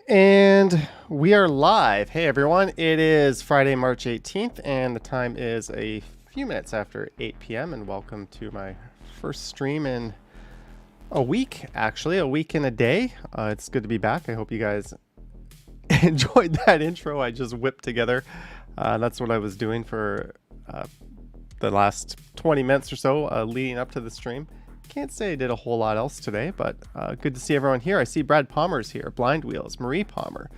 And we are live. Hey everyone, it is Friday, March 18th, and the time is a few minutes after 8 p.m. And welcome to my first stream in a week, actually, a week and a day. It's good to be back. I hope you guys enjoyed that intro I just whipped together. That's what I was doing for the last 20 minutes or so leading up to the stream. Can't say I did a whole lot else today, but good to see everyone here. I see Brad Palmer's here, Blind Wheels, Marie Palmer,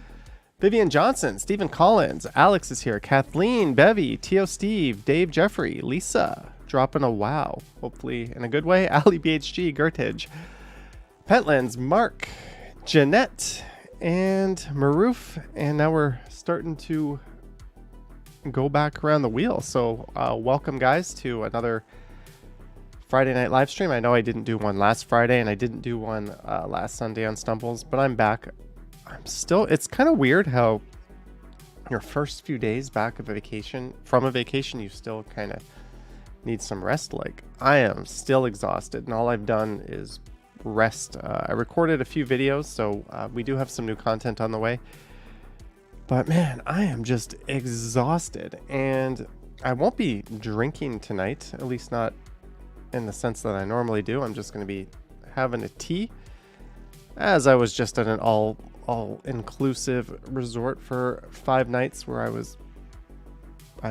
Vivian Johnson, Stephen Collins, Alex is here, Kathleen, Bevy, Tio Steve, Dave Jeffrey, Lisa, dropping a wow, hopefully in a good way, Ali BHG, Gertage, Petlands, Mark, Jeanette, and Maroof, and now we're starting to go back around the wheel. So welcome guys to another Friday night live stream. I know I didn't do one last Friday and I didn't do one last Sunday on Stumbles, but I'm back. It's kind of weird how your first few days back of from a vacation, you still kind of need some rest. Like, I am still exhausted and all I've done is rest. I recorded a few videos, so we do have some new content on the way. But man, I am just exhausted and I won't be drinking tonight, at least not in the sense that I normally do. I'm just going to be having a tea, as I was just at an all-inclusive resort for 5 nights where I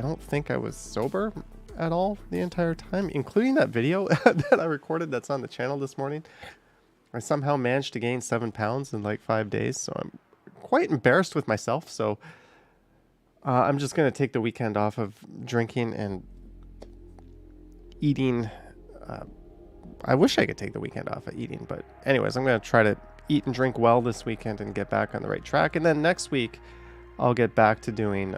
don't think I was sober at all the entire time, including that video that I recorded that's on the channel this morning. I somehow managed to gain 7 pounds in like 5 days, so I'm quite embarrassed with myself. So I'm just going to take the weekend off of drinking and eating. I wish I could take the weekend off of eating, but anyways, I'm going to try to eat and drink well this weekend and get back on the right track. And then next week, I'll get back to doing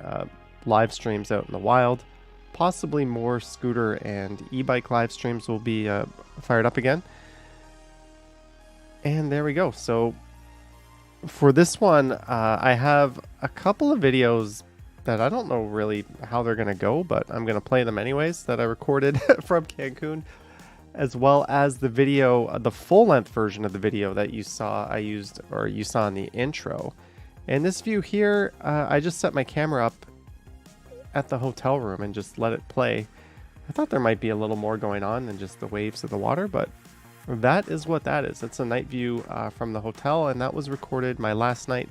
live streams out in the wild. Possibly more scooter and e-bike live streams will be fired up again. And there we go. So for this one, I have a couple of videos that I don't know really how they're going to go, but I'm going to play them anyways, that I recorded from Cancun, as well as the video, the full-length version of the video that you saw you saw in the intro. And this view here, I just set my camera up at the hotel room and just let it play. I thought there might be a little more going on than just the waves of the water, but that is what that is. It's a night view from the hotel, and that was recorded my last night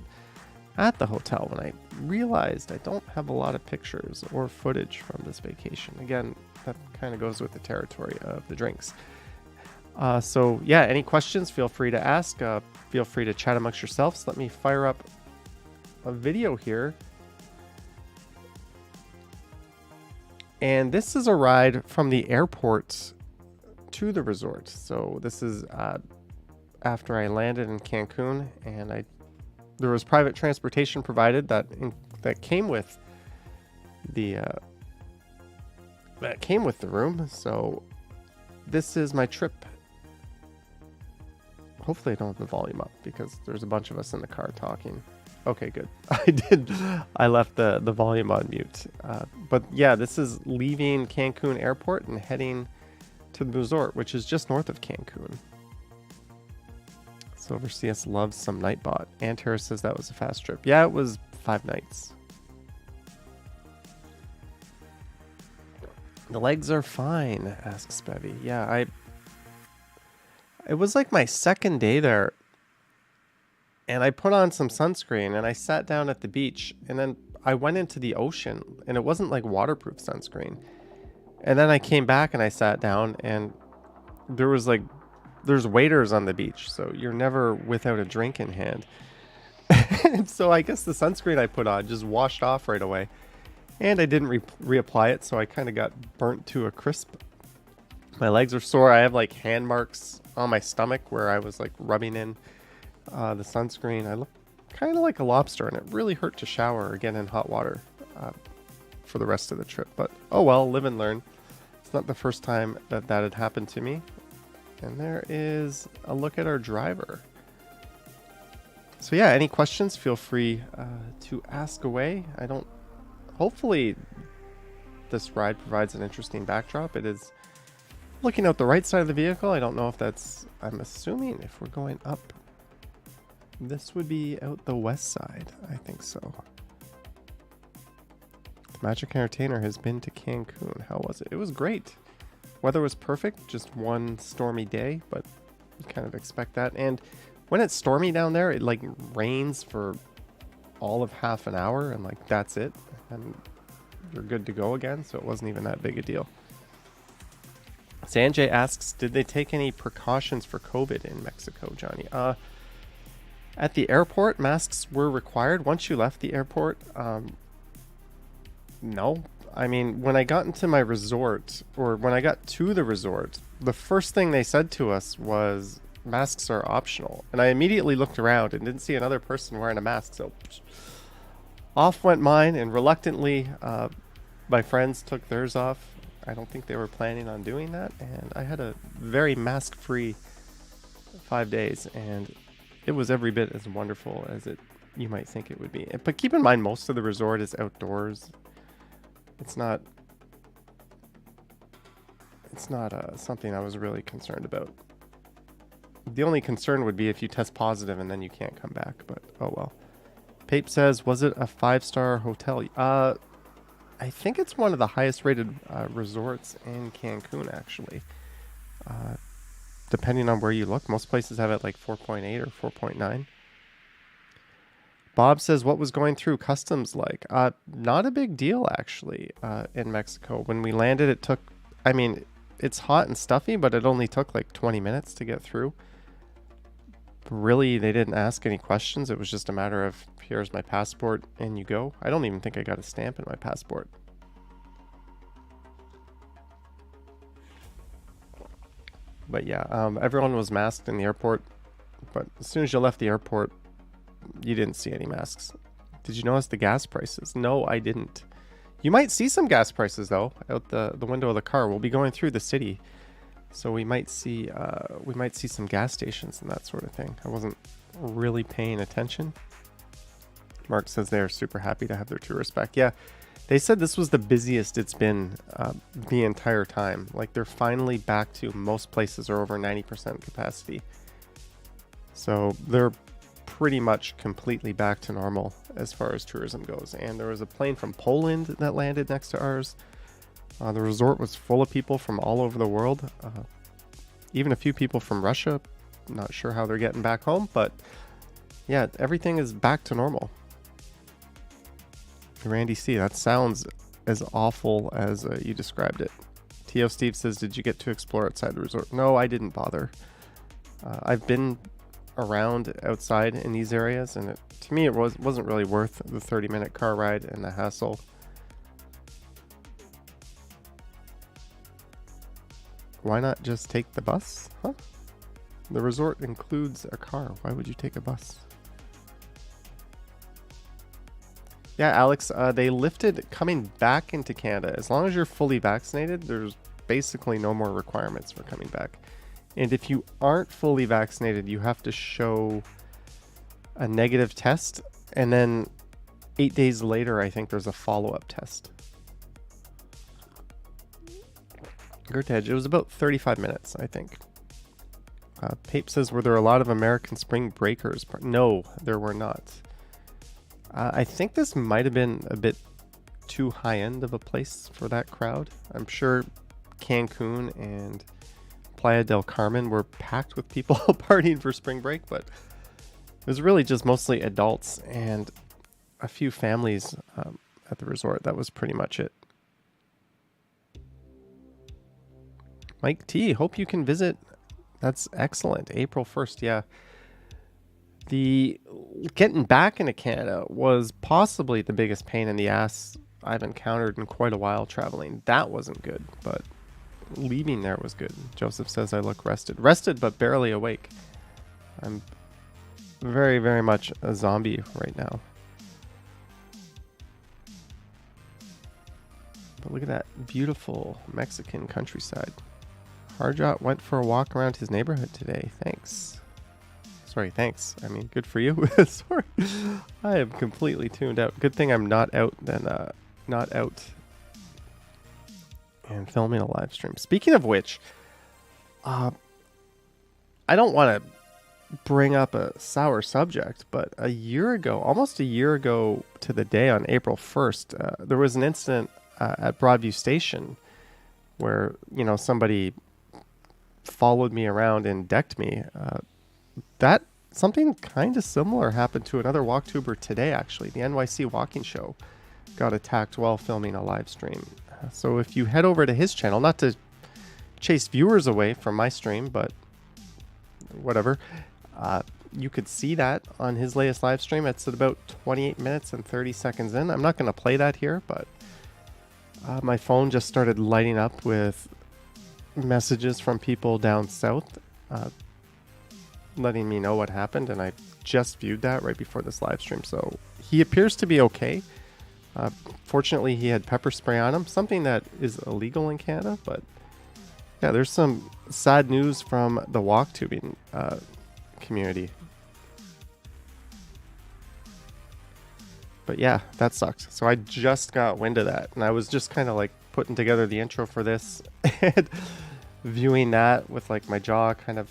at the hotel when I realized I don't have a lot of pictures or footage from this vacation. Again, that kind of goes with the territory of the drinks. So yeah, any questions, feel free to ask. Feel free to chat amongst yourselves. Let me fire up a video here. And this is a ride from the airport to the resort. So this is after I landed in Cancun, and there was private transportation provided that came with the room. So this is my trip. Hopefully I don't have the volume up because there's a bunch of us in the car talking. Okay, good. I left the volume on mute. But yeah, this is leaving Cancun airport and heading to the resort, which is just north of Cancun. Silver CS loves some Nightbot. Antara says that was a fast trip. Yeah, it was 5 nights. The legs are fine, asks Bevy. Yeah, it was like my second day there, and I put on some sunscreen and I sat down at the beach, and then I went into the ocean, and it wasn't like waterproof sunscreen. And then I came back and I sat down, and there's waiters on the beach, so you're never without a drink in hand. And so I guess the sunscreen I put on just washed off right away, and I didn't reapply it, so I kind of got burnt to a crisp. My legs are sore. I have like hand marks on my stomach where I was like rubbing in the sunscreen. I look kind of like a lobster, and it really hurt to shower again in hot water for the rest of the trip. But oh well, live and learn. It's not the first time that had happened to me. And there is a look at our driver. So yeah, any questions, feel free to ask away. Hopefully this ride provides an interesting backdrop. It is looking out the right side of the vehicle. I don't know if I'm assuming if we're going up This would be out the west side. I think so. The Magic Entertainer has been to Cancun. How was it? It was great. Weather was perfect. Just one stormy day, but you kind of expect that. And when it's stormy down there, it like rains for all of half an hour and like that's it. And you're good to go again. So it wasn't even that big a deal. Sanjay asks, did they take any precautions for COVID in Mexico, Johnny? At the airport, masks were required. Once you left the airport, no. I mean, when I got into my resort, or when I got to the resort, the first thing they said to us was masks are optional. And I immediately looked around and didn't see another person wearing a mask. So off went mine, and reluctantly, my friends took theirs off. I don't think they were planning on doing that. And I had a very mask-free 5 days, and it was every bit as wonderful as you might think it would be. But keep in mind, most of the resort is outdoors. It's not something I was really concerned about. The only concern would be if you test positive and then you can't come back, but oh well. Pape says, was it a 5-star hotel? I think it's one of the highest rated resorts in Cancun, actually. Depending on where you look, most places have it like 4.8 or 4.9. Bob says, what was going through customs like? Not a big deal, actually, in Mexico. When we landed, it took, I mean, it's hot and stuffy, but it only took like 20 minutes to get through. Really, they didn't ask any questions. It was just a matter of, here's my passport, and you go. I don't even think I got a stamp in my passport. But yeah, everyone was masked in the airport. But as soon as you left the airport, you didn't see any masks. Did you notice the gas prices? No, I didn't. You might see some gas prices, though, out the window of the car. We'll be going through the city, so we might see some gas stations and that sort of thing. I wasn't really paying attention. Mark says they are super happy to have their tourists back. Yeah, they said this was the busiest it's been the entire time. Like, they're finally back to, most places are over 90% capacity. So they're pretty much completely back to normal as far as tourism goes. And there was a plane from Poland that landed next to ours. The resort was full of people from all over the world. Even a few people from Russia. Not sure how they're getting back home, but yeah, everything is back to normal. Randy C, that sounds as awful as you described it. T.O. Steve says, did you get to explore outside the resort? No, I didn't bother. I've been around outside in these areas, and to me it wasn't really worth the 30-minute car ride and the hassle. Why not just take the bus? Huh? The resort includes a car. Why would you take a bus? Yeah, Alex, they lifted coming back into Canada. As long as you're fully vaccinated, there's basically no more requirements for coming back. And if you aren't fully vaccinated, you have to show a negative test. And then 8 days later, I think there's a follow-up test. Gertej, it was about 35 minutes, I think. Pape says, were there a lot of American spring breakers? No, there were not. I think this might have been a bit too high-end of a place for that crowd. I'm sure Cancun and Playa del Carmen were packed with people partying for spring break, but it was really just mostly adults and a few families at the resort. That was pretty much it. Mike T, hope you can visit. That's excellent. April 1st, yeah. The getting back into Canada was possibly the biggest pain in the ass I've encountered in quite a while traveling. That wasn't good, but leaving there was good. Joseph says I look rested. Rested, but barely awake. I'm very, very much a zombie right now. But look at that beautiful Mexican countryside. Harjot went for a walk around his neighborhood today. Thanks. Sorry, thanks. I mean, good for you. Sorry. I am completely tuned out. Good thing I'm not out and filming a live stream. Speaking of which, I don't want to bring up a sour subject, but a year ago, almost a year ago to the day on April 1st, there was an incident at Broadview Station where, somebody followed me around and decked me. That something kind of similar happened to another walktuber today, actually. The NYC Walking Show got attacked while filming a live stream. So if you head over to his channel, not to chase viewers away from my stream, but whatever, you could see that on his latest live stream. It's at about 28 minutes and 30 seconds in. I'm not going to play that here, but my phone just started lighting up with messages from people down south letting me know what happened, and I just viewed that right before this live stream. So he appears to be okay. Fortunately, he had pepper spray on him, something that is illegal in Canada. But yeah, there's some sad news from the walktubing community. But yeah, that sucked. So I just got wind of that, and I was just kind of like putting together the intro for this and viewing that with like my jaw kind of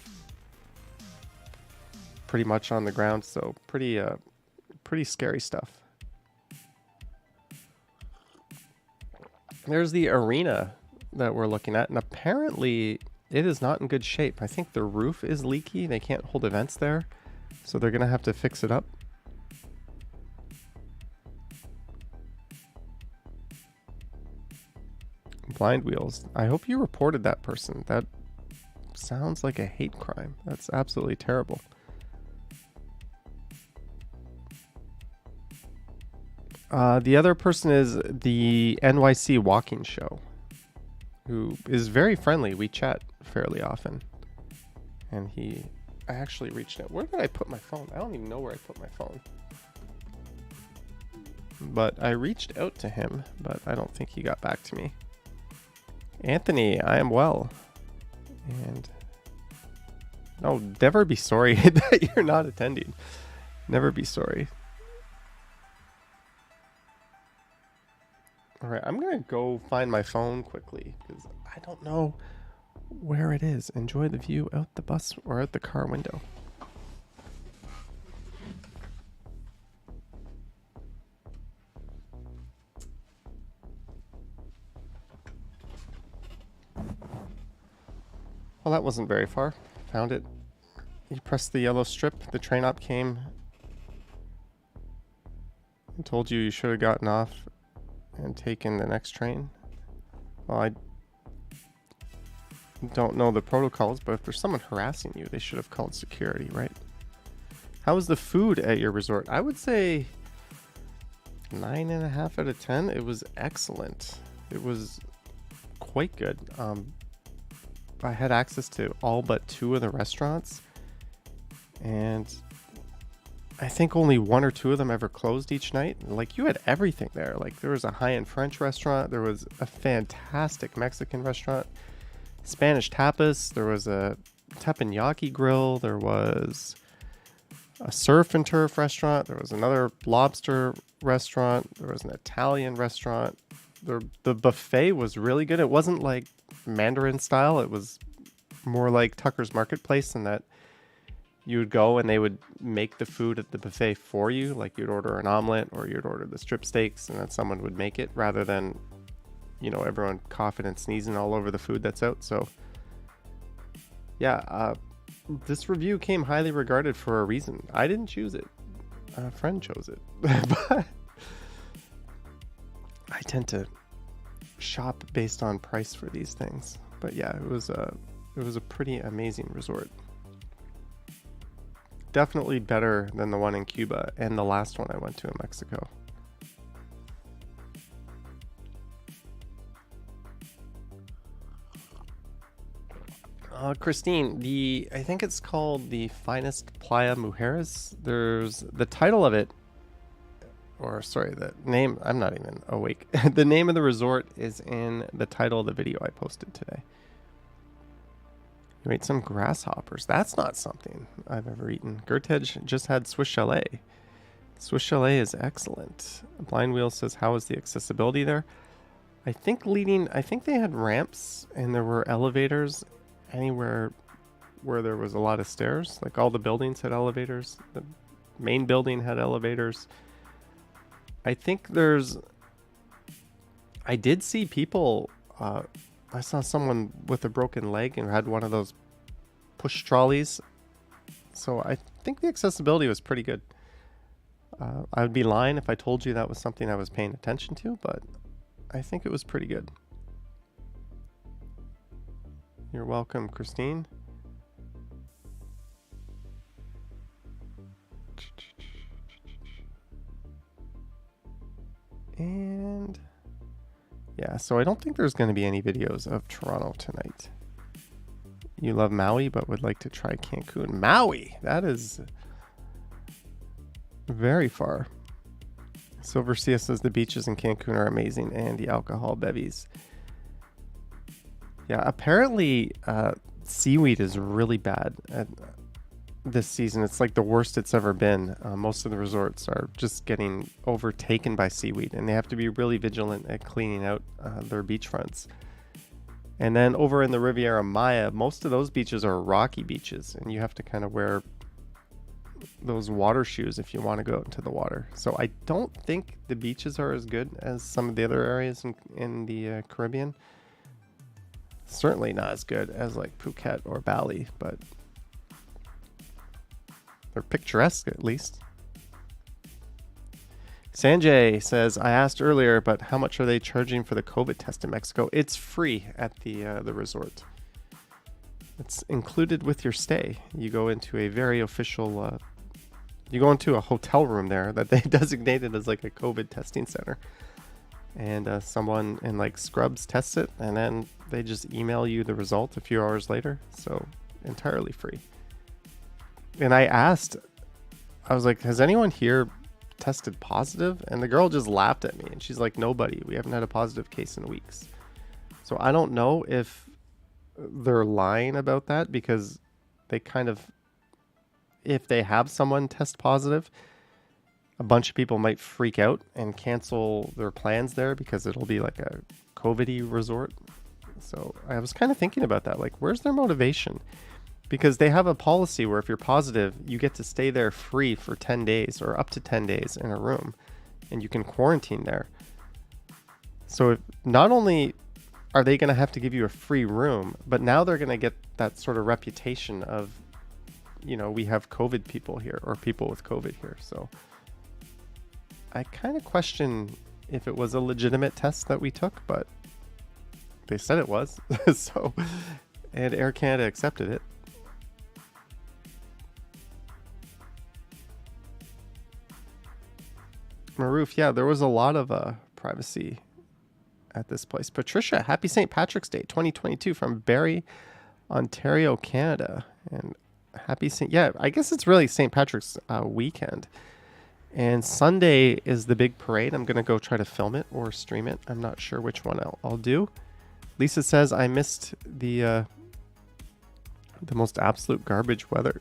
pretty much on the ground. So pretty scary stuff. There's the arena that we're looking at, and apparently it is not in good shape. I think the roof is leaky. They can't hold events there, so they're gonna have to fix it up. Blind Wheels, I hope you reported that person. That sounds like a hate crime. That's absolutely terrible. The other person is the NYC Walking Show, who is very friendly. We chat fairly often. And I actually reached out. Where did I put my phone? I don't even know where I put my phone. But I reached out to him, but I don't think he got back to me. Anthony, I am well. And no, never be sorry that you're not attending. Never be sorry. All right, I'm going to go find my phone quickly because I don't know where it is. Enjoy the view out the bus or out the car window. Well, that wasn't very far. Found it. You pressed the yellow strip. The train up came and told you should have gotten off and taken the next train. Well, I don't know the protocols, but if there's someone harassing you, they should have called security, right? How was the food at your resort? I would say 9.5 out of 10. It was excellent. It was quite good. I had access to all but 2 of the restaurants, and I think only 1 or 2 of them ever closed each night. Like, you had everything there. Like, there was a high-end French restaurant. There was a fantastic Mexican restaurant. Spanish tapas. There was a teppanyaki grill. There was a surf and turf restaurant. There was another lobster restaurant. There was an Italian restaurant. The buffet was really good. It wasn't like Mandarin style. It was more like Tucker's Marketplace in that you would go and they would make the food at the buffet for you. Like, you'd order an omelet or you'd order the strip steaks and then someone would make it, rather than, everyone coughing and sneezing all over the food that's out. So yeah, this review came highly regarded for a reason. I didn't choose it. A friend chose it. But I tend to shop based on price for these things. But yeah, it was a pretty amazing resort. Definitely better than the one in Cuba and the last one I went to in Mexico. Christine, I think it's called the Finest Playa Mujeres. There's the title of it, or sorry, the name, I'm not even awake. The name of the resort is in the title of the video I posted today. You ate some grasshoppers. That's not something I've ever eaten. Gertej just had Swiss Chalet. Swiss Chalet is excellent. Blind Wheel says, how is the accessibility there? I think they had ramps and there were elevators anywhere where there was a lot of stairs. Like all the buildings had elevators. The main building had elevators. I think I did see people, I saw someone with a broken leg and had one of those push trolleys. So I think the accessibility was pretty good. I would be lying if I told you that was something I was paying attention to, but I think it was pretty good. You're welcome, Christine. And yeah, so I don't think there's going to be any videos of Toronto tonight. You love Maui, but would like to try Cancun. Maui! That is very far. Silver Cia says the beaches in Cancun are amazing and the alcohol bevies. Yeah, apparently seaweed is really bad this season. It's like the worst it's ever been. Most of the resorts are just getting overtaken by seaweed, and they have to be really vigilant at cleaning out their beachfronts. And then over in the Riviera Maya, most of those beaches are rocky beaches, and you have to kind of wear those water shoes if you want to go out into the water. So I don't think the beaches are as good as some of the other areas in the Caribbean. Certainly not as good as like Phuket or Bali, but they're picturesque at least. Sanjay says, I asked earlier, but how much are they charging for the COVID test in Mexico? It's free at the resort. It's included with your stay. You go into a very official, you go into a hotel room there that they designated as like a COVID testing center. And someone in like scrubs tests it, and then they just email you the result a few hours later. So entirely free. And I asked, I was like, has anyone here tested positive? And the girl just laughed at me, and she's like, nobody. We haven't had a positive case in weeks. So I don't know if they're lying about that, because they kind of, if they have someone test positive, a bunch of people might freak out and cancel their plans there because it'll be like a COVID-y resort. So I was kind of thinking about that. Like, where's their motivation? Because they have a policy where if you're positive, you get to stay there free for 10 days or up to 10 days in a room, and you can quarantine there. So if, not only are they going to have to give you a free room, but now they're going to get that sort of reputation of, you know, we have COVID people here, or people with COVID here. So I kind of question if it was a legitimate test that we took, but they said it was. So, and Air Canada accepted it. Maroof, yeah, there was a lot of privacy at this place. Patricia, happy St. Patrick's Day 2022 from Barrie, Ontario, Canada. And happy St. Yeah, I guess it's really St. Patrick's weekend. And Sunday is the big parade. I'm going to go try to film it or stream it. I'm not sure which one I'll do. Lisa says, I missed the most absolute garbage weather.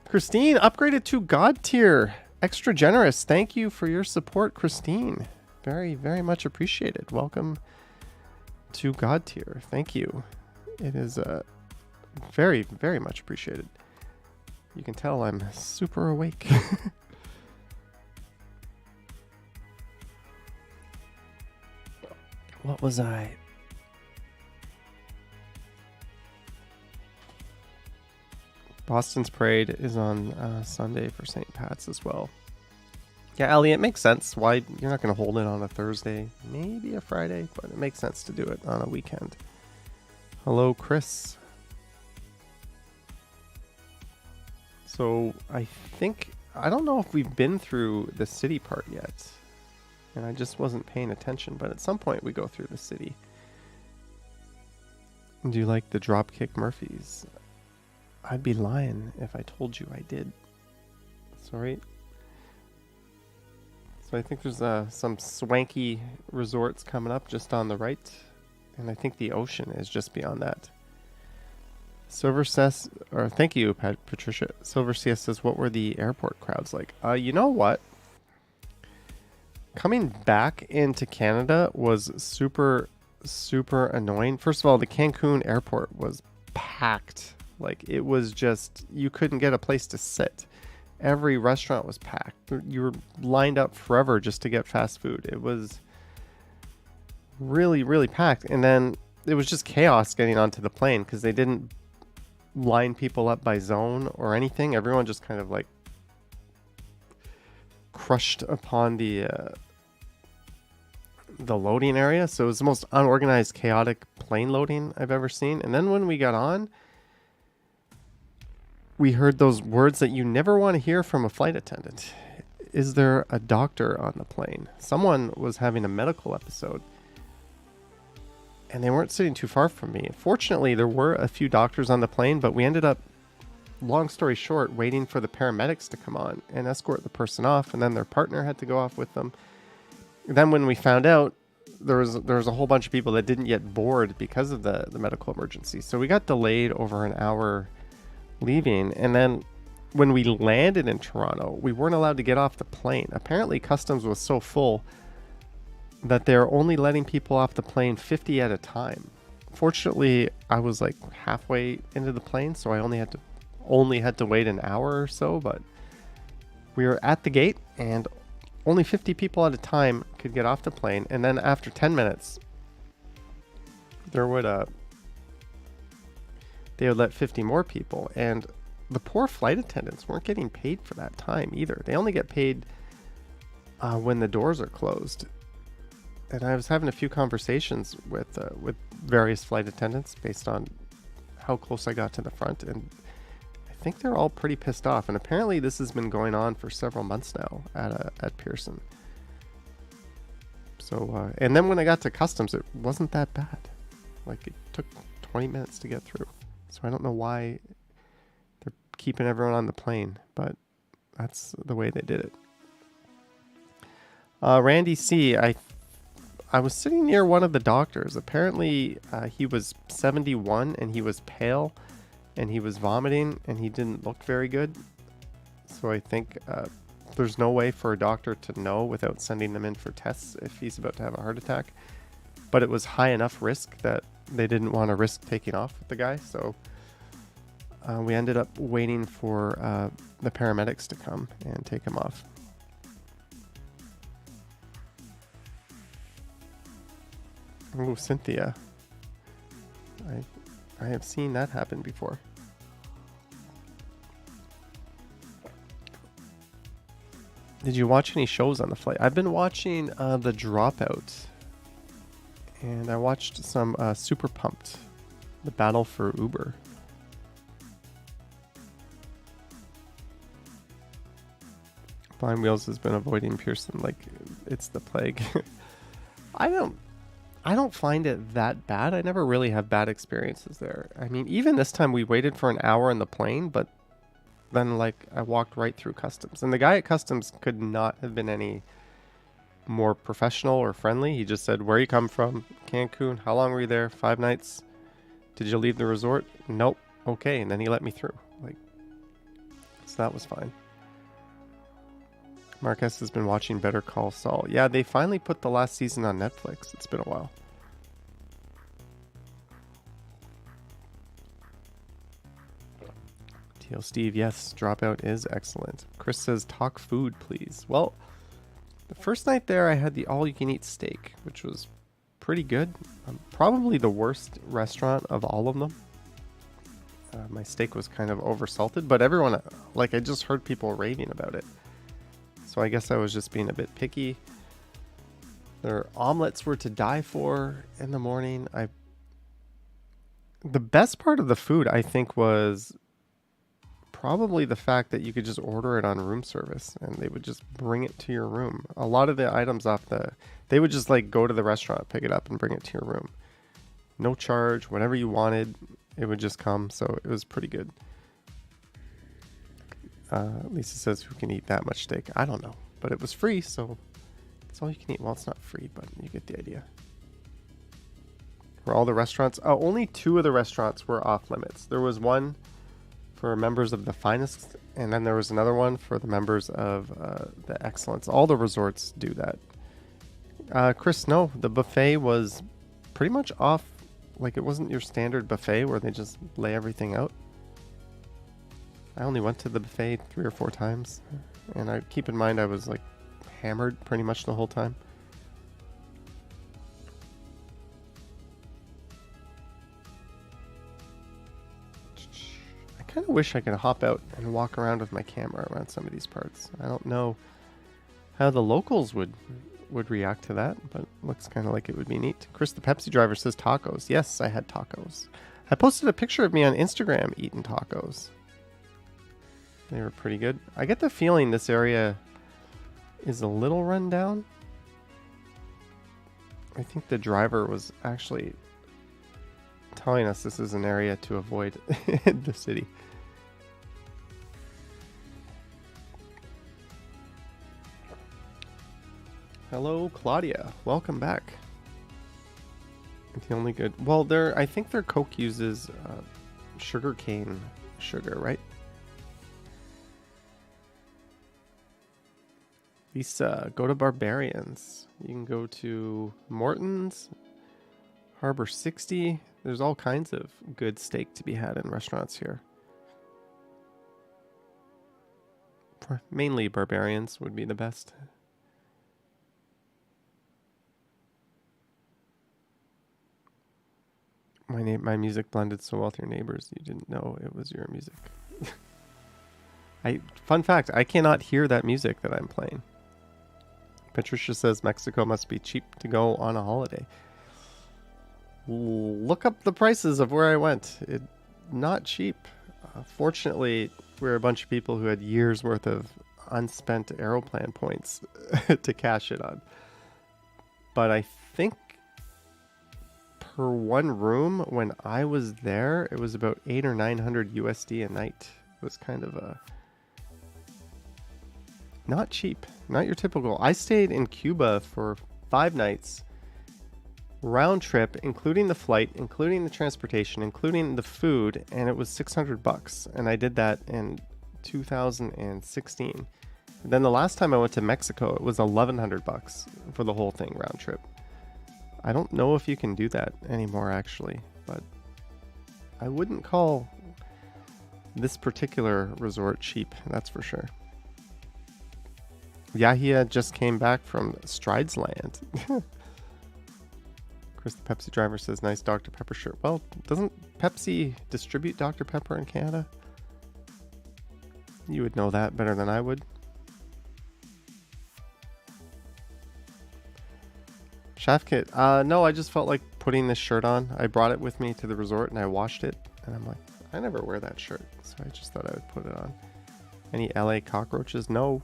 Christine upgraded to God tier. Extra generous. Thank you for your support, Christine. Very, very much appreciated. Welcome to God tier. Thank you. It is very, very much appreciated. You can tell I'm super awake. What was I? Boston's parade is on Sunday for St. Pat's as well. Yeah, Ellie, it makes sense. Why you're not going to hold it on a Thursday, maybe a Friday, but it makes sense to do it on a weekend. Hello, Chris. So I don't know if we've been through the city part yet, and I just wasn't paying attention, but at some point we go through the city. Do you like the Dropkick Murphys? I'd be lying if I told you I did. Sorry. So I think there's some swanky resorts coming up just on the right, and I think the ocean is just beyond that. Silver says, or thank you, Patricia. Silver CS says, what were the airport crowds like? You know what? Coming back into Canada was super, super annoying. First of all, the Cancun airport was packed. Like, it was just, you couldn't get a place to sit. Every restaurant was packed. You were lined up forever just to get fast food. It was really, really packed. And then it was just chaos getting onto the plane because they didn't line people up by zone or anything. Everyone just kind of like crushed upon the loading area. So it was the most unorganized, chaotic plane loading I've ever seen. And then when we got on, we heard those words that you never want to hear from a flight attendant. Is there a doctor on the plane? Someone was having a medical episode, and they weren't sitting too far from me. Fortunately, there were a few doctors on the plane, but we ended up, long story short, waiting for the paramedics to come on and escort the person off, and then their partner had to go off with them. Then when we found out, there was a whole bunch of people that didn't yet board because of the medical emergency. So we got delayed over an hour leaving, and then when we landed in Toronto, we weren't allowed to get off the plane. Apparently customs was so full that they're only letting people off the plane 50 at a time. Fortunately, I was like halfway into the plane, so I only had to wait an hour or so, but we were at the gate and only 50 people at a time could get off the plane. And then after 10 minutes, they would let 50 more people, and the poor flight attendants weren't getting paid for that time either. They only get paid when the doors are closed. And I was having a few conversations with various flight attendants based on how close I got to the front, and I think they're all pretty pissed off. And apparently this has been going on for several months now at Pearson. So and then when I got to customs, it wasn't that bad. Like, it took 20 minutes to get through. So I don't know why they're keeping everyone on the plane, but that's the way they did it. Randy C., I was sitting near one of the doctors. Apparently he was 71 and he was pale and he was vomiting and he didn't look very good. So I think there's no way for a doctor to know without sending them in for tests if he's about to have a heart attack. But it was high enough risk that they didn't want to risk taking off with the guy. So we ended up waiting for the paramedics to come and take him off. Oh, Cynthia. I have seen that happen before. Did you watch any shows on the flight? I've been watching The Dropout. And I watched some Super Pumped, The Battle for Uber. Blind Wheels has been avoiding Pearson like it's the plague. I don't find it that bad. I never really have bad experiences there. I mean, even this time we waited for an hour in the plane, but then like I walked right through customs. And the guy at customs could not have been any more professional or friendly. He just said, where you come from? Cancun. How long were you there? 5 nights. Did you leave the resort? Nope. Okay. And then he let me through. Like, so that was fine. Marcus has been watching Better Call Saul. Yeah, they finally put the last season on Netflix. It's been a while. TL Steve, yes, Dropout is excellent. Chris says, talk food, please. Well, the first night there, I had the all-you-can-eat steak, which was pretty good. Probably the worst restaurant of all of them. My steak was kind of oversalted, but everyone, like, I just heard people raving about it. So I guess I was just being a bit picky. Their omelets were to die for in the morning. The best part of the food, I think, was probably the fact that you could just order it on room service and they would just bring it to your room. A lot of the items they would just like go to the restaurant, pick it up and bring it to your room. No charge, whatever you wanted, it would just come. So it was pretty good. Lisa says, who can eat that much steak? I don't know, but it was free, so it's all you can eat. Well, it's not free, but you get the idea. For all the restaurants, only 2 of the restaurants were off limits. There was one for members of the Finest, and then there was another one for the members of the Excellence. All the resorts do that. Chris, no, the buffet was pretty much off Like, it wasn't your standard buffet where they just lay everything out. I only went to the buffet 3 or 4 times. And I keep in mind I was, like, hammered pretty much the whole time. I kind of wish I could hop out and walk around with my camera around some of these parts. I don't know how the locals would react to that, but looks kind of like it would be neat. Chris the Pepsi driver says tacos. Yes, I had tacos. I posted a picture of me on Instagram eating tacos. They were pretty good. I get the feeling this area is a little run down. I think the driver was actually telling us this is an area to avoid in the city. Hello, Claudia. Welcome back. The only good... Well, I think their Coke uses sugarcane sugar, right? Lisa, go to Barbarians. You can go to Morton's, Harbor 60. There's all kinds of good steak to be had in restaurants here. Mainly Barbarians would be the best. My music blended so well with your neighbors, you didn't know it was your music. Fun fact, I cannot hear that music that I'm playing. Patricia says Mexico must be cheap to go on a holiday. Look up the prices of where I went. Not cheap. Fortunately, we're a bunch of people who had years worth of unspent Aeroplan points to cash it on. But I think per one room when I was there, it was about 800 or 900 USD a night. It was kind of a not cheap, not your typical. I stayed in Cuba for 5 nights, round trip, including the flight, including the transportation, including the food, and it was $600. And I did that in 2016. And then the last time I went to Mexico, it was $1,100 for the whole thing round trip. I don't know if you can do that anymore, actually, but I wouldn't call this particular resort cheap, that's for sure. Yahia just came back from Strides Land. Chris the Pepsi driver says, nice Dr. Pepper shirt. Well, doesn't Pepsi distribute Dr. Pepper in Canada? You would know that better than I would. Shafkit, no, I just felt like putting this shirt on. I brought it with me to the resort and I washed it. And I'm like, I never wear that shirt. So I just thought I would put it on. Any LA cockroaches? No.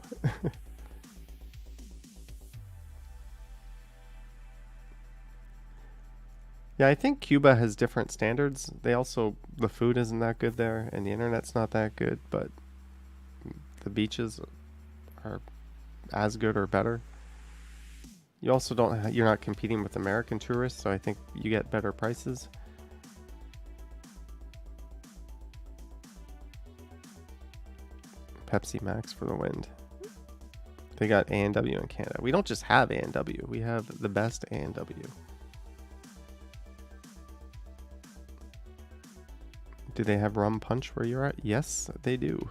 Yeah, I think Cuba has different standards. The food isn't that good there and the internet's not that good, but the beaches are as good or better. You also you're not competing with American tourists, so I think you get better prices. Pepsi Max for the wind. They got A&W in Canada. We don't just have A&W, we have the best A&W. Do they have rum punch where you're at? Yes, they do.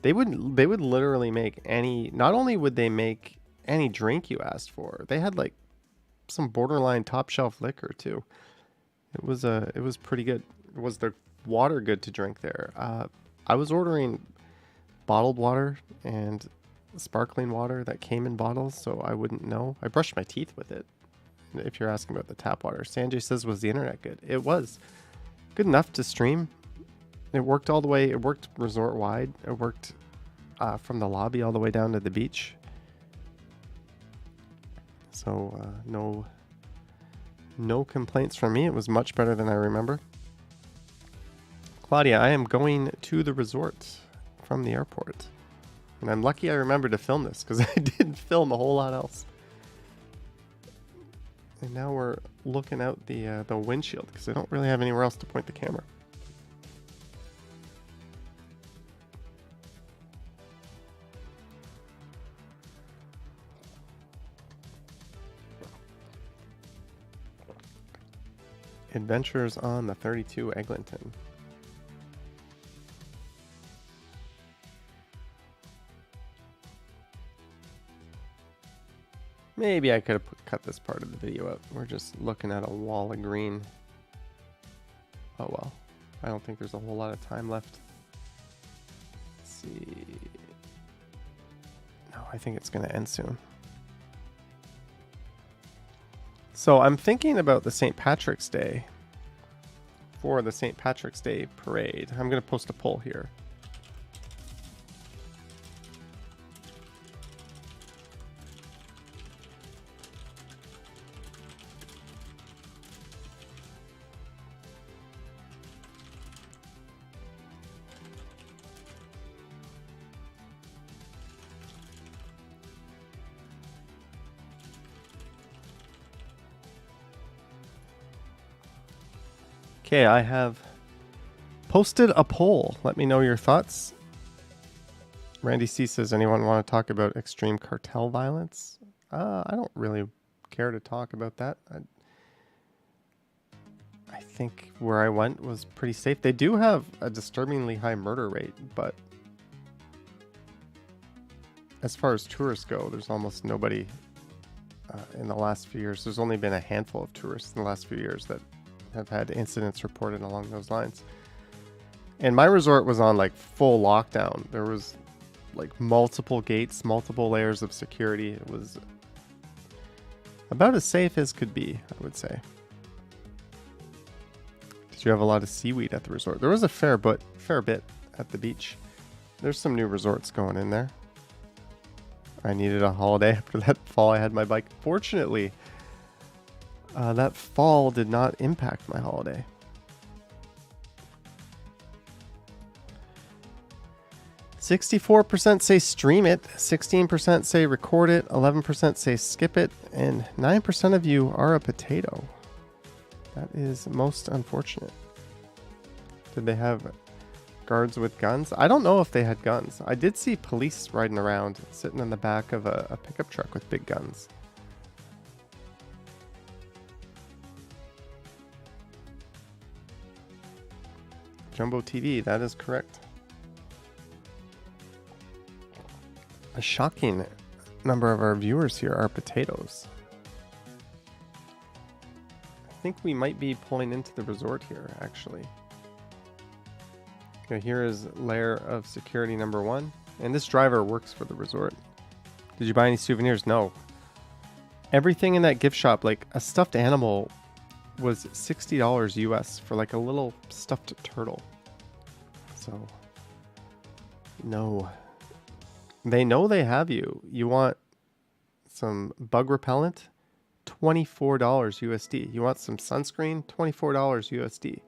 They would literally make any, not only would they make any drink you asked for, they had like some borderline top shelf liquor too. It was pretty good. Was the water good to drink there? I was ordering bottled water and sparkling water that came in bottles, so I wouldn't know. I brushed my teeth with it. If you're asking about the tap water, Sanjay says, was the internet good? It was good enough to stream. It worked all the way. It worked resort wide. It worked from the lobby all the way down to the beach. So no complaints from me. It was much better than I remember. Claudia, I am going to the resort from the airport. And I'm lucky I remembered to film this because I didn't film a whole lot else. And now we're looking out the windshield because I don't really have anywhere else to point the camera. Adventures on the 32 Eglinton. Maybe I could have cut this part of the video out. We're just looking at a wall of green. Oh well. I don't think there's a whole lot of time left. Let's see. No, I think it's going to end soon. So I'm thinking about the St. Patrick's Day. For the St. Patrick's Day parade. I'm going to post a poll here. Okay, I have posted a poll. Let me know your thoughts. Randy C says, anyone want to talk about extreme cartel violence? I don't really care to talk about that. I think where I went was pretty safe. They do have a disturbingly high murder rate, but as far as tourists go, there's almost nobody in the last few years. There's only been a handful of tourists in the last few years that have had incidents reported along those lines. And my resort was on like full lockdown. There was like multiple gates, multiple layers of security. It was about as safe as could be, I would say. Did you have a lot of seaweed at the resort? There was a fair bit at the beach. There's some new resorts going in there. I needed a holiday after that fall. I had my bike. Fortunately, that fall did not impact my holiday. "64% say stream it, 16% say record it, 11% say skip it, and 9% of you are a potato. That is most unfortunate." Did they have guards with guns? I don't know if they had guns. I did see police riding around, sitting in the back of a pickup truck with big guns. Jumbo TV, that is correct. A shocking number of our viewers here are potatoes. I think we might be pulling into the resort here, actually. Okay, here is layer of security number 1. And this driver works for the resort. Did you buy any souvenirs? No. Everything in that gift shop, like a stuffed animal, was $60 US for like a little stuffed turtle. So, no. They know they have you. You want some bug repellent? $24 USD. You want some sunscreen? $24 USD.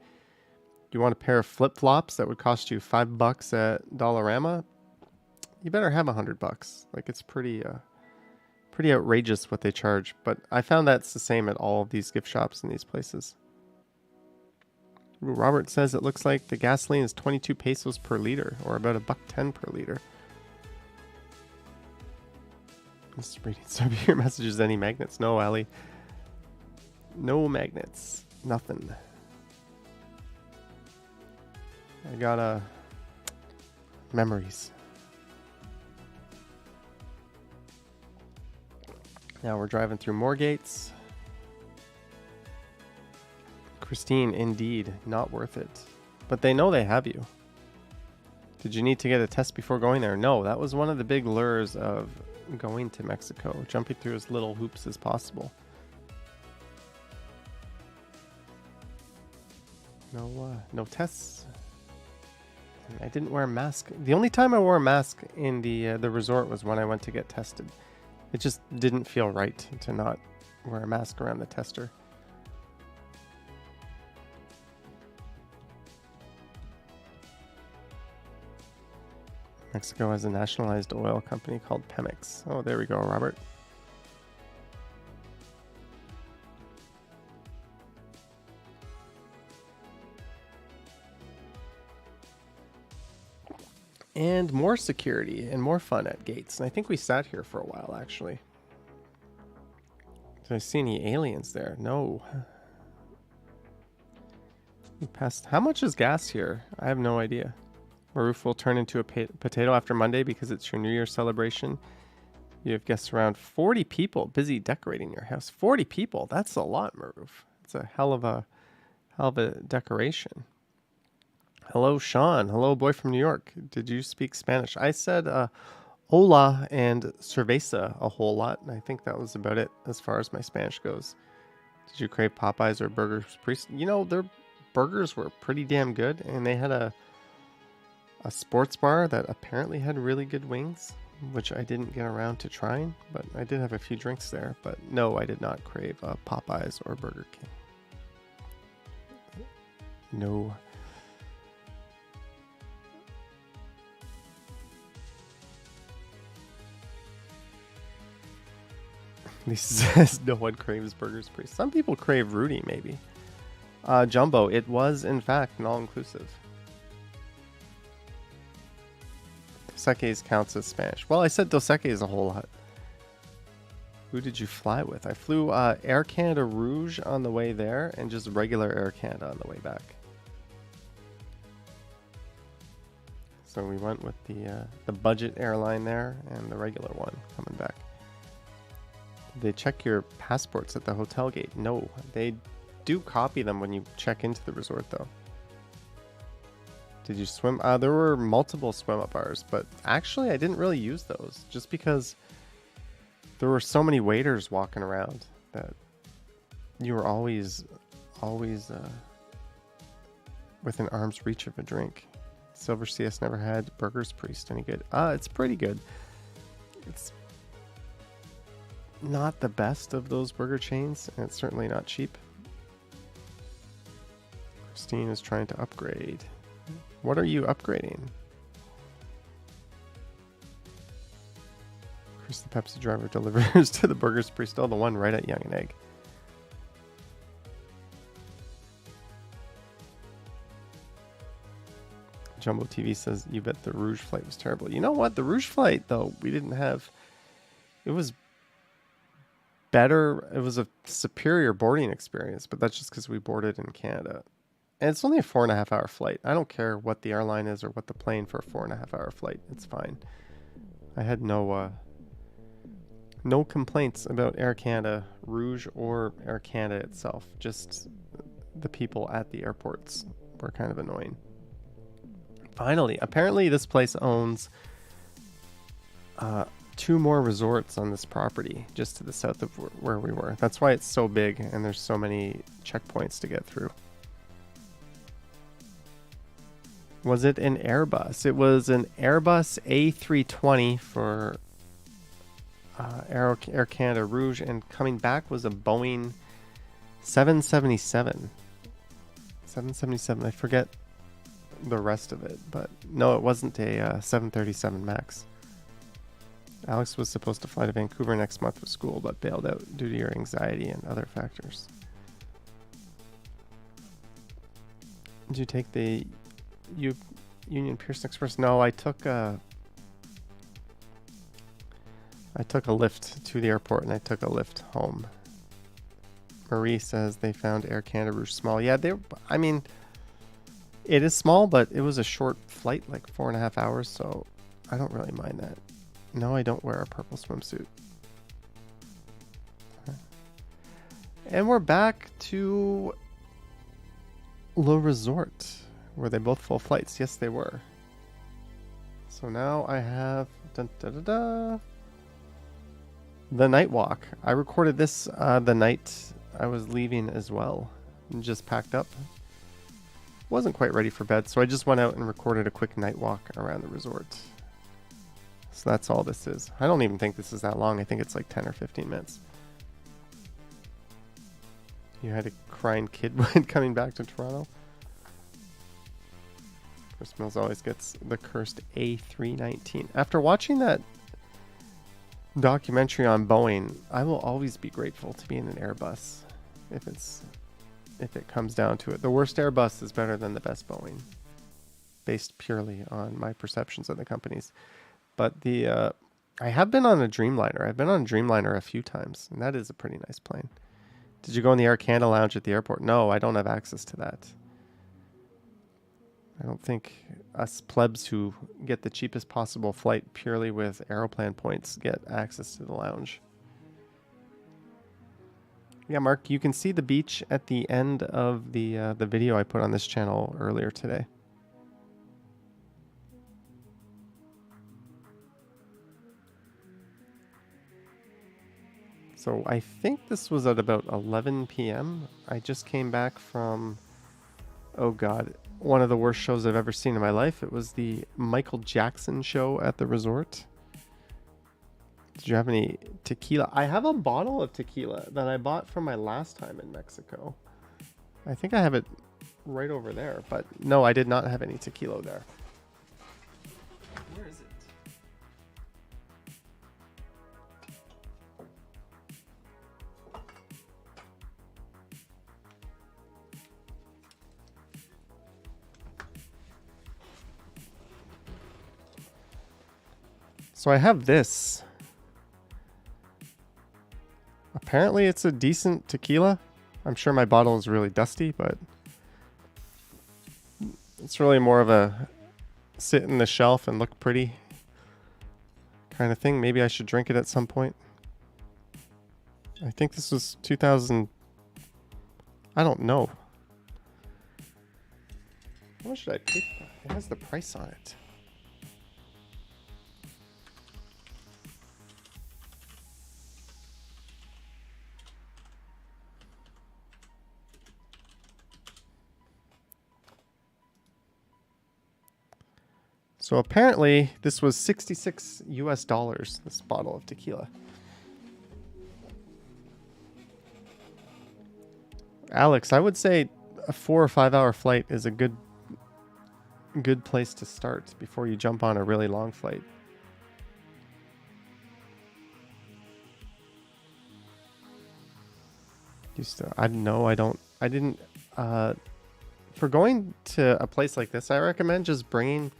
You want a pair of flip-flops that would cost you $5 at Dollarama? You better have $100. Like, it's pretty outrageous what they charge. But I found that's the same at all of these gift shops and these places. Ooh, Robert says it looks like the gasoline is 22 pesos per liter, or about $1.10 per liter. Just reading some of your messages. Any magnets? No, Ali. No magnets. Nothing. I got memories. Now we're driving through more gates. Christine, indeed, not worth it. But they know they have you. Did you need to get a test before going there? No, that was one of the big lures of going to Mexico, jumping through as little hoops as possible. No tests. I didn't wear a mask. The only time I wore a mask in the resort was when I went to get tested. It just didn't feel right to not wear a mask around the tester. Mexico has a nationalized oil company called Pemex. Oh, there we go, Robert. And more security and more fun at gates. And I think we sat here for a while, actually. Did I see any aliens there? No. How much is gas here? I have no idea. Maroof will turn into a potato after Monday because it's your New Year's celebration. You have guests around 40 people busy decorating your house. 40 people. That's a lot, Maroof. It's a hell of a decoration. Hello, Sean. Hello, boy from New York. Did you speak Spanish? I said hola and cerveza a whole lot. And I think that was about it as far as my Spanish goes. Did you crave Popeyes or Burgers Priest? You know, their burgers were pretty damn good. And they had a sports bar that apparently had really good wings, which I didn't get around to trying. But I did have a few drinks there. But no, I did not crave Popeyes or Burger King. No. He says no one craves Burgers Priest. Some people crave Rudy, maybe. Jumbo, it was in fact an all-inclusive. Dos Equis counts as Spanish. Well, I said Dos Equis a whole lot. Who did you fly with? I flew Air Canada Rouge on the way there and just regular Air Canada on the way back. So we went with the budget airline there and the regular one coming back. Did they check your passports at the hotel gate? No, they do copy them when you check into the resort though. Did you swim? There were multiple swim up bars, but actually I didn't really use those just because there were so many waiters walking around that you were always within arm's reach of a drink. Silver CS never had Burgers Priest any good. It's pretty good. It's not the best of those burger chains, and it's certainly not cheap. Christine is trying to upgrade. What are you upgrading? Chris the Pepsi driver delivers to the Burgers Priest. Oh, the one right at Young and Egg. Jumbo TV says, you bet the Rouge flight was terrible. You know what? The Rouge flight, though, we didn't have... It was better. It was a superior boarding experience, but that's just because we boarded in Canada. And it's only a 4.5 hour flight. I don't care what the airline is or what the plane for a 4.5 hour flight. It's fine. I had no complaints about Air Canada Rouge or Air Canada itself. Just the people at the airports were kind of annoying. Finally, apparently this place owns 2 more resorts on this property just to the south of where we were. That's why it's so big and there's so many checkpoints to get through. Was it an Airbus? It was an Airbus A320 for Air Canada Rouge, and coming back was a Boeing 777. 777, I forget the rest of it, but no, it wasn't a 737 MAX. Alex was supposed to fly to Vancouver next month for school, but bailed out due to your anxiety and other factors. Did you take the Union Pearson Express? No, I took a lift to the airport and I took a lift home. Marie says they found Air Canada Rouge small. Yeah, I mean, it is small, but it was a short flight, like 4.5 hours, so I don't really mind that. No, I don't wear a purple swimsuit. And we're back to Le Resort. Were they both full flights? Yes, they were. So now I have the night walk. I recorded this the night I was leaving as well, and just packed up. Wasn't quite ready for bed, so I just went out and recorded a quick night walk around the resort. So that's all this is. I don't even think this is that long. I think it's like 10 or 15 minutes. You had a crying kid when coming back to Toronto? Chris Mills always gets the cursed A319. After watching that documentary on Boeing, I will always be grateful to be in an Airbus if it comes down to it. The worst Airbus is better than the best Boeing, based purely on my perceptions of the companies. But I have been on a Dreamliner. I've been on a Dreamliner a few times, and that is a pretty nice plane. Did you go in the Air Canada lounge at the airport? No, I don't have access to that. I don't think us plebs who get the cheapest possible flight purely with Aeroplan points get access to the lounge. Yeah, Mark, you can see the beach at the end of the video I put on this channel earlier today. So I think this was at about 11 p.m. I just came back from, oh God, one of the worst shows I've ever seen in my life. It was the Michael Jackson show at the resort. Did you have any tequila? I have a bottle of tequila that I bought from my last time in Mexico. I think I have it right over there, but no, I did not have any tequila there. Where is it? So I have this. Apparently it's a decent tequila. I'm sure my bottle is really dusty, but it's really more of a sit in the shelf and look pretty kind of thing. Maybe I should drink it at some point. I think this was 2000. I don't know. How much should I pay for that? It has the price on it. So apparently this was $66 US, this bottle of tequila. Alex, I would say a 4 or 5 hour flight is a good place to start before you jump on a really long flight. For going to a place like this, I recommend just bringing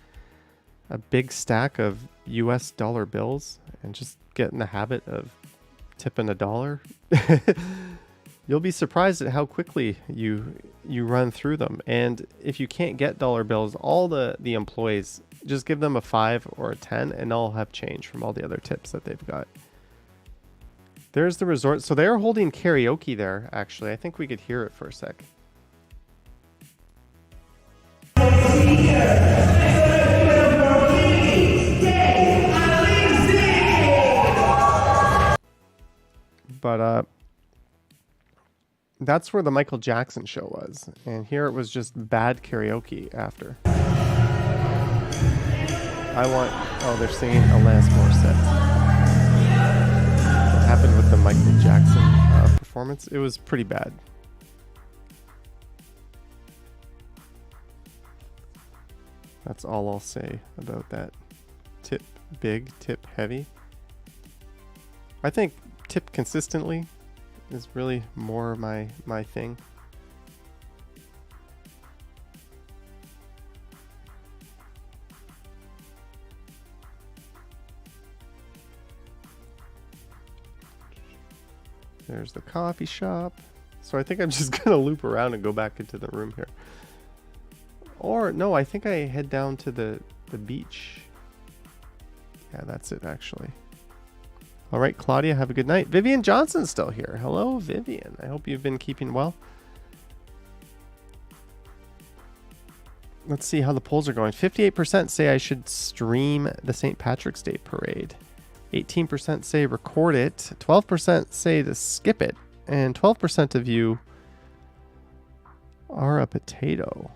a big stack of US dollar bills and just get in the habit of tipping $1. You'll be surprised at how quickly you run through them. And if you can't get dollar bills, all the employees, just give them a 5 or a 10 and they'll have change from all the other tips that they've got. There's the resort. So they're holding karaoke there, actually. I think we could hear it for a sec. But that's where the Michael Jackson show was. And here it was just bad karaoke after. Oh, they're singing Alanis Morissette. What happened with the Michael Jackson performance? It was pretty bad. That's all I'll say about that. Tip big, tip heavy. I think tip consistently is really more my thing. There's the coffee shop. So I think I'm just gonna loop around and go back into the room here. Or no, I think I head down to the beach. Yeah, that's it actually. All right, Claudia, have a good night. Vivian Johnson's still here. Hello, Vivian. I hope you've been keeping well. Let's see how the polls are going. 58% say I should stream the St. Patrick's Day parade. 18% say record it. 12% say to skip it. And 12% of you are a potato.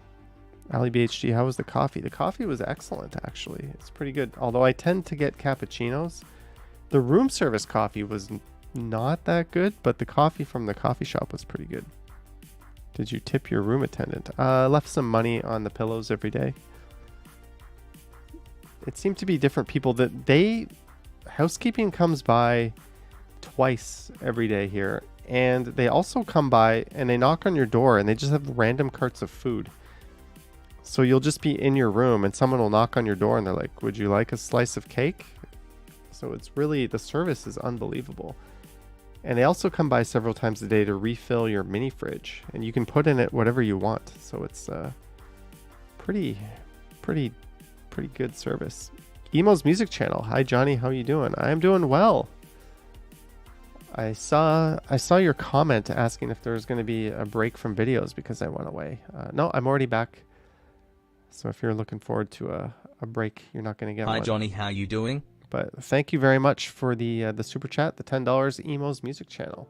Ali BHD, how was the coffee? The coffee was excellent, actually. It's pretty good. Although I tend to get cappuccinos. The room service coffee was not that good, but the coffee from the coffee shop was pretty good. Did you tip your room attendant? Left some money on the pillows every day. It seemed to be different people housekeeping comes by twice every day here. And they also come by and they knock on your door and they just have random carts of food. So you'll just be in your room and someone will knock on your door and they're like, would you like a slice of cake? So it's really, the service is unbelievable. And they also come by several times a day to refill your mini fridge. And you can put in it whatever you want. So it's pretty good service. Emo's music channel. Hi Johnny, how you doing? I'm doing well. I saw your comment asking if there was going to be a break from videos because I went away. No, I'm already back. So if you're looking forward to a break, you're not going to get one. Hi Johnny, how you doing? But thank you very much for the super chat, the $10, Emo's music channel.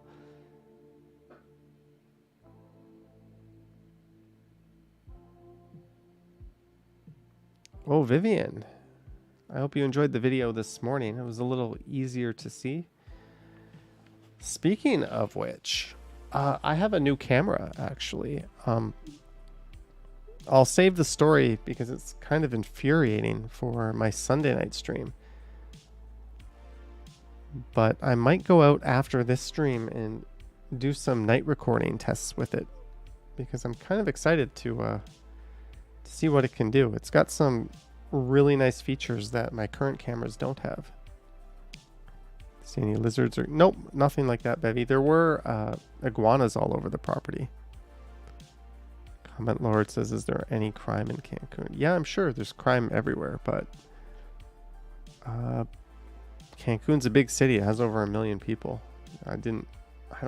Oh, Vivian. I hope you enjoyed the video this morning. It was a little easier to see. Speaking of which, I have a new camera, actually. I'll save the story because it's kind of infuriating for my Sunday night stream. But I might go out after this stream and do some night recording tests with it because I'm kind of excited to see what it can do. It's got some really nice features that my current cameras don't have. See any lizards or nope, nothing like that, Bevy. There were iguanas all over the property. Comment Lord says, is there any crime in Cancun? Yeah, I'm sure there's crime everywhere, but Cancun's a big city. It has over 1 million people. I don't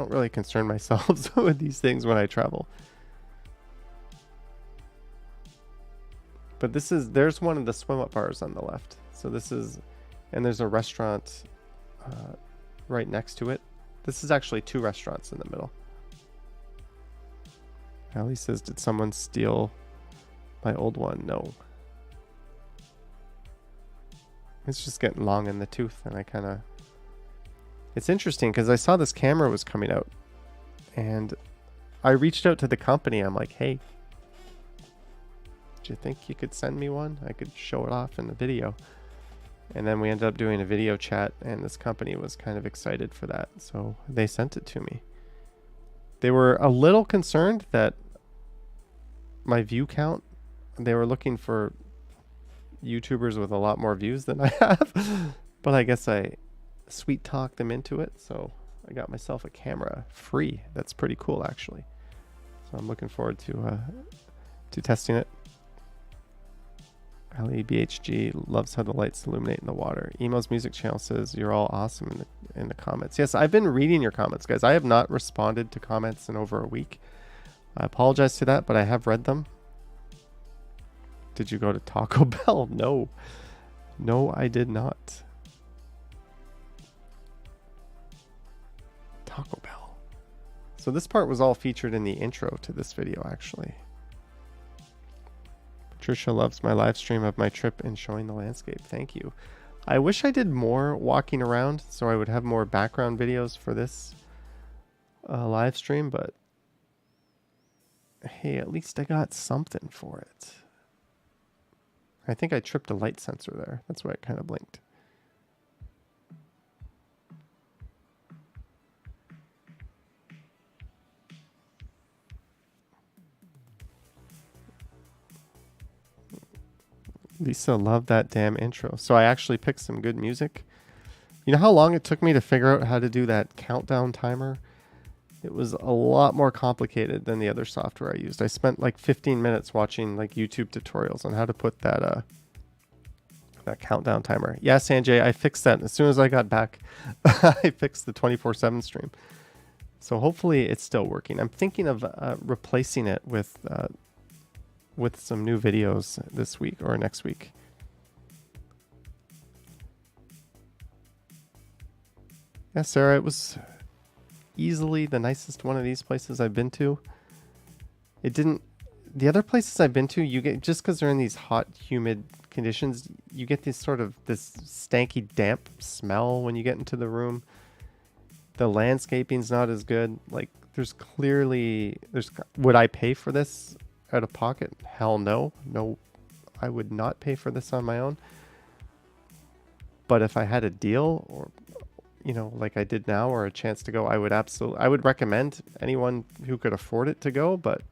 really concern myself with these things when I travel. But there's one of the swim up bars on the left. So and there's a restaurant right next to it. This is actually 2 restaurants in the middle. Ali says, did someone steal my old one? No. It's just getting long in the tooth, and it's interesting because I saw this camera was coming out, and I reached out to the company. I'm like, hey, do you think you could send me one? I could show it off in the video. And then we ended up doing a video chat, and this company was kind of excited for that, so they sent it to me. They were a little concerned that my view count, they were looking for YouTubers with a lot more views than I have, but I guess I sweet talked them into it, so I got myself a camera free. That's pretty cool, actually. So I'm looking forward to testing it. LEBHG loves how the lights illuminate in the water. Emo's music channel says you're all awesome in the comments. Yes, I've been reading your comments, guys. I have not responded to comments in over a week. I apologize to that, but I have read them. Did you go to Taco Bell? No. No, I did not. Taco Bell. So this part was all featured in the intro to this video, actually. Patricia loves my live stream of my trip and showing the landscape. Thank you. I wish I did more walking around so I would have more background videos for this live stream, but hey, at least I got something for it. I think I tripped a light sensor there. That's why it kind of blinked. Lisa loved that damn intro. So I actually picked some good music. You know how long it took me to figure out how to do that countdown timer? It was a lot more complicated than the other software I used. I spent like 15 minutes watching like YouTube tutorials on how to put that countdown timer. Yeah, Sanjay, I fixed that as soon as I got back. I fixed the 24/7 stream. So hopefully it's still working. I'm thinking of replacing it with some new videos this week or next week. Yeah, Sarah, it was easily the nicest one of these places I've been to. The other places I've been to, you get, just because they're in these hot, humid conditions, you get this stanky, damp smell when you get into the room. The landscaping's not as good. Like, would I pay for this out of pocket? Hell no. No, I would not pay for this on my own. But if I had a deal, or like I did now, or a chance to go, I would recommend anyone who could afford it to go, but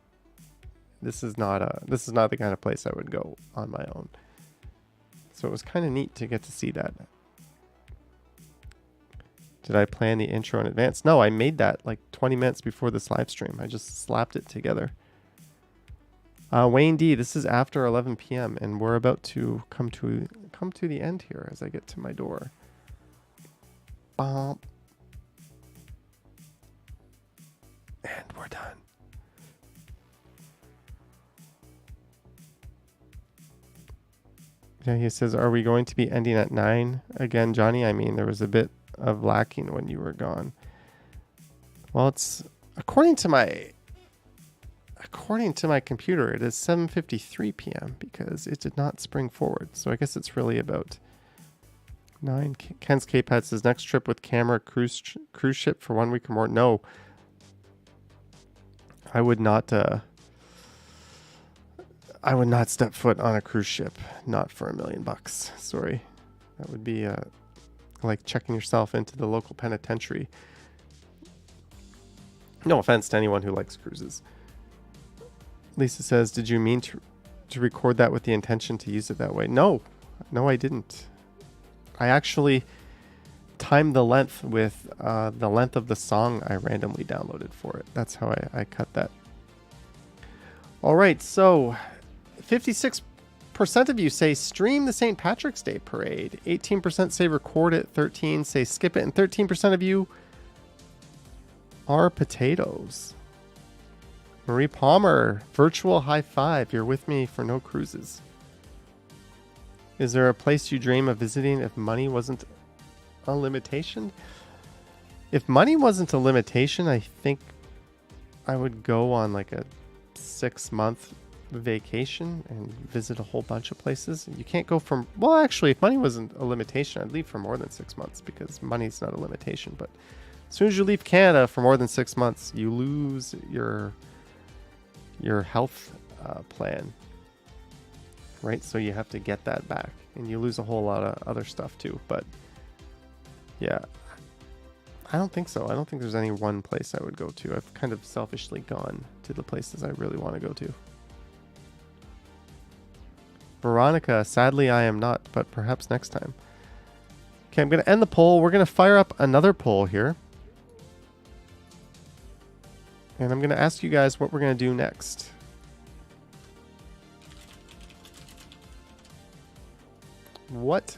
this is not the kind of place I would go on my own. So it was kind of neat to get to see that. Did I plan the intro in advance? No, I made that like 20 minutes before this live stream. I just slapped it together. Wayne D, this is after 11 p.m. and we're about to come to the end here as I get to my door. Bump. And we're done. Yeah, he says, are we going to be ending at 9 again, Johnny? I mean, there was a bit of lacking when you were gone. Well, it's according to my computer, it is 7:53 p.m. because it did not spring forward. So I guess it's really about 9. Ken's K-Pad says, next trip with camera cruise ship for 1 week or more. No, I would not step foot on a cruise ship, not for $1 million. Sorry. That would be like checking yourself into the local penitentiary. No offense to anyone who likes cruises. Lisa says, did you mean to record that with the intention to use it that way? No, I didn't. I actually timed the length with the length of the song I randomly downloaded for it. That's how I cut that. All right, so 56% of you say stream the St. Patrick's Day parade. 18% say record it. 13% say skip it. And 13% of you are potatoes. Marie Palmer, virtual high five. You're with me for no cruises. Is there a place you dream of visiting if money wasn't a limitation? If money wasn't a limitation, I think I would go on like a 6-month vacation and visit a whole bunch of places. You can't go from, well, actually, if money wasn't a limitation, I'd leave for more than 6 months because money's not a limitation. But as soon as you leave Canada for more than 6 months, you lose your health plan, right? So you have to get that back, and you lose a whole lot of other stuff too. But yeah, I don't think so. I don't think there's any one place I would go to. I've kind of selfishly gone to the places I really want to go to. Veronica, sadly I am not, but perhaps next time. Okay, I'm going to end the poll. We're going to fire up another poll here. And I'm going to ask you guys what we're going to do next. What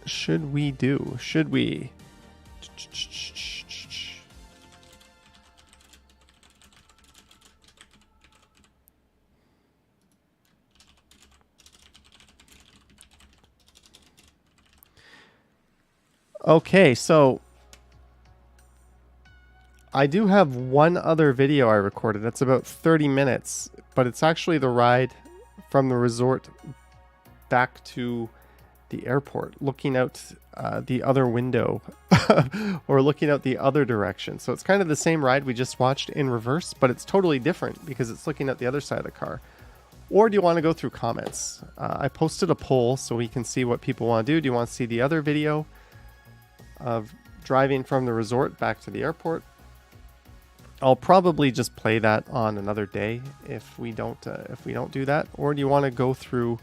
should we do? Should we... Okay, so I do have one other video I recorded. That's about 30 minutes, but it's actually the ride from the resort back to the airport, looking out the other window or looking out the other direction. So it's kind of the same ride we just watched in reverse, but it's totally different because it's looking at the other side of the car. Or do you want to go through comments? I posted a poll so we can see what people want to do. Do you want to see the other video of driving from the resort back to the airport? I'll probably just play that on another day if we don't do that. Or do you want to go through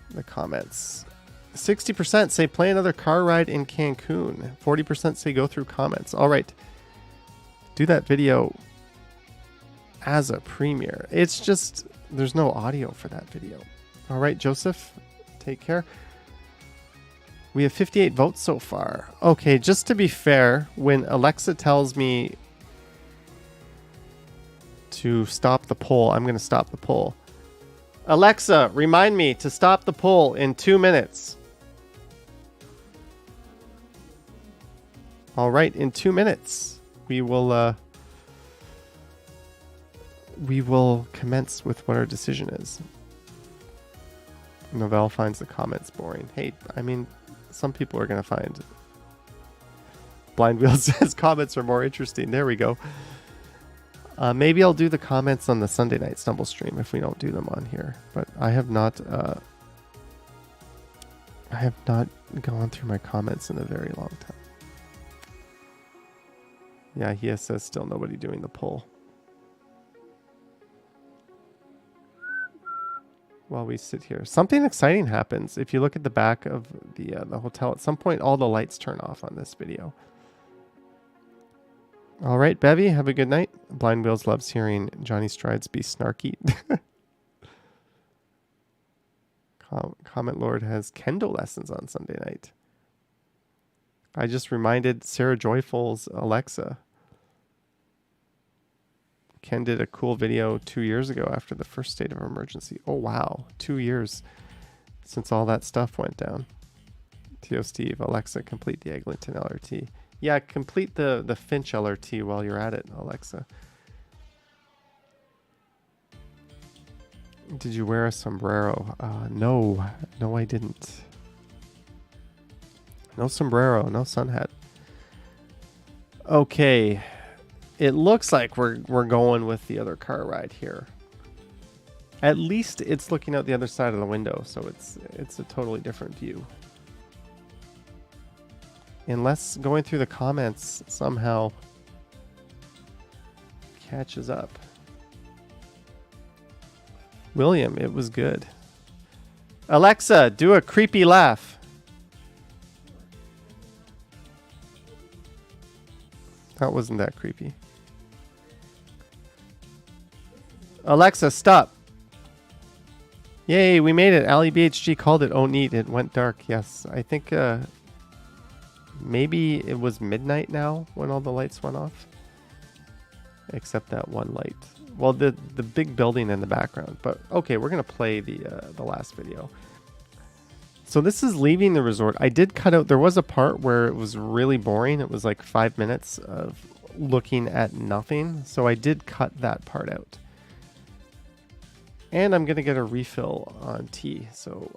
the comments? 60% say play another car ride in Cancun. 40% say go through comments. All right, do that video as a premiere. It's just there's no audio for that video. All right, Joseph, take care. We have 58 votes so far. Okay, just to be fair, when Alexa tells me to stop the poll, I'm going to stop the poll. Alexa, remind me to stop the poll in 2 minutes. All right, in 2 minutes, we will commence with what our decision is. Novell finds the comments boring. Hey, I mean, some people are going to find Blind Wheel says comments are more interesting. There we go. Maybe I'll do the comments on the Sunday night Stumble stream if we don't do them on here. But I have not gone through my comments in a very long time. Yeah, he says still nobody doing the poll. While we sit here, something exciting happens. If you look at the back of the hotel, at some point all the lights turn off on this video. All right, Bevy, have a good night. Blind Wheels loves hearing Johnny Strides be snarky. Comment Lord has kendo lessons on Sunday night. I just reminded Sarah Joyful's Alexa. Ken did a cool video 2 years ago after the first state of emergency. Oh, wow. 2 years since all that stuff went down. T.O. Steve, Alexa, complete the Eglinton LRT. Yeah, complete the Finch LRT while you're at it, Alexa. Did you wear a sombrero? No, I didn't. No sombrero, no sun hat. Okay, it looks like we're going with the other car ride here. At least it's looking out the other side of the window, so it's a totally different view. Unless going through the comments somehow catches up. William, it was good. Alexa, do a creepy laugh. That wasn't that creepy. Alexa, stop. Yay, we made it. Ali BHG called it. Oh, neat. It went dark. Yes, I think maybe it was midnight now when all the lights went off. Except that one light. Well, the big building in the background. But okay, we're going to play the last video. So this is leaving the resort. I did cut out, there was a part where it was really boring. It was like 5 minutes of looking at nothing. So I did cut that part out. And I'm going to get a refill on tea. So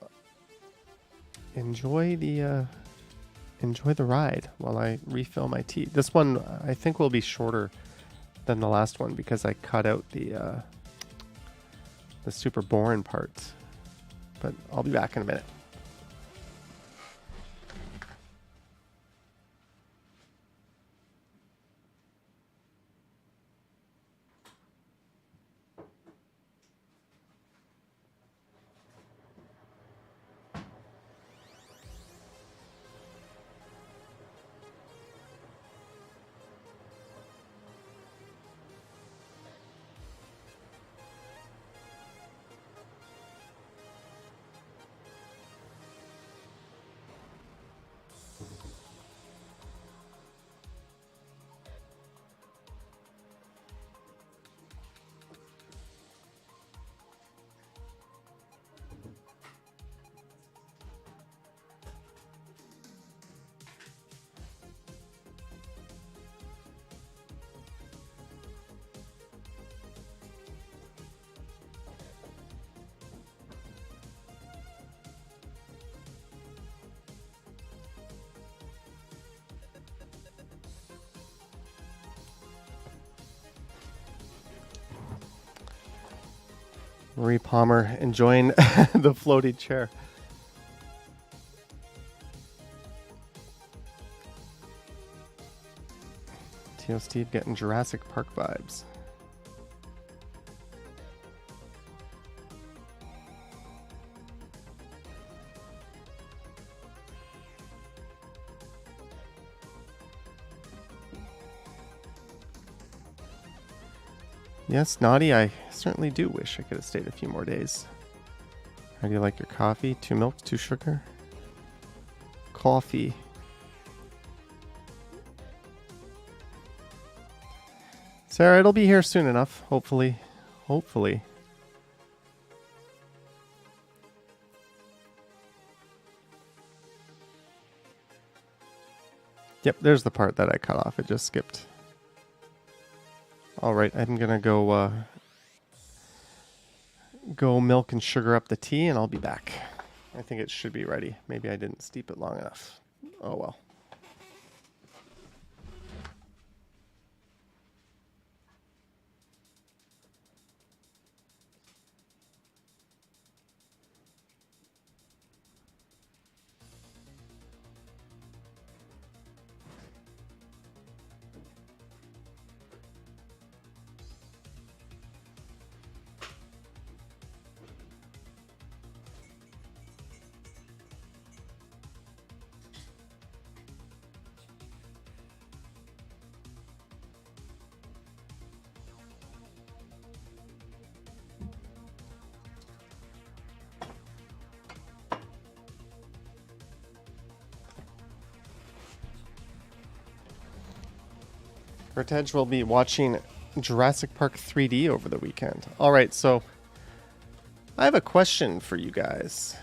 enjoy the ride while I refill my tea. This one I think will be shorter than the last one because I cut out the super boring parts. But I'll be back in a minute. Marie Palmer enjoying the floaty chair. T.O. Steve getting Jurassic Park vibes. Yes, Naughty, I certainly do wish I could have stayed a few more days. How do you like your coffee? 2 milk, 2 sugar? Coffee. Sarah, it'll be here soon enough, hopefully. Hopefully. Yep, there's the part that I cut off. It just skipped. All right, I'm gonna go milk and sugar up the tea, and I'll be back. I think it should be ready. Maybe I didn't steep it long enough. Oh well. Rtej will be watching Jurassic Park 3D over the weekend. All right, so I have a question for you guys.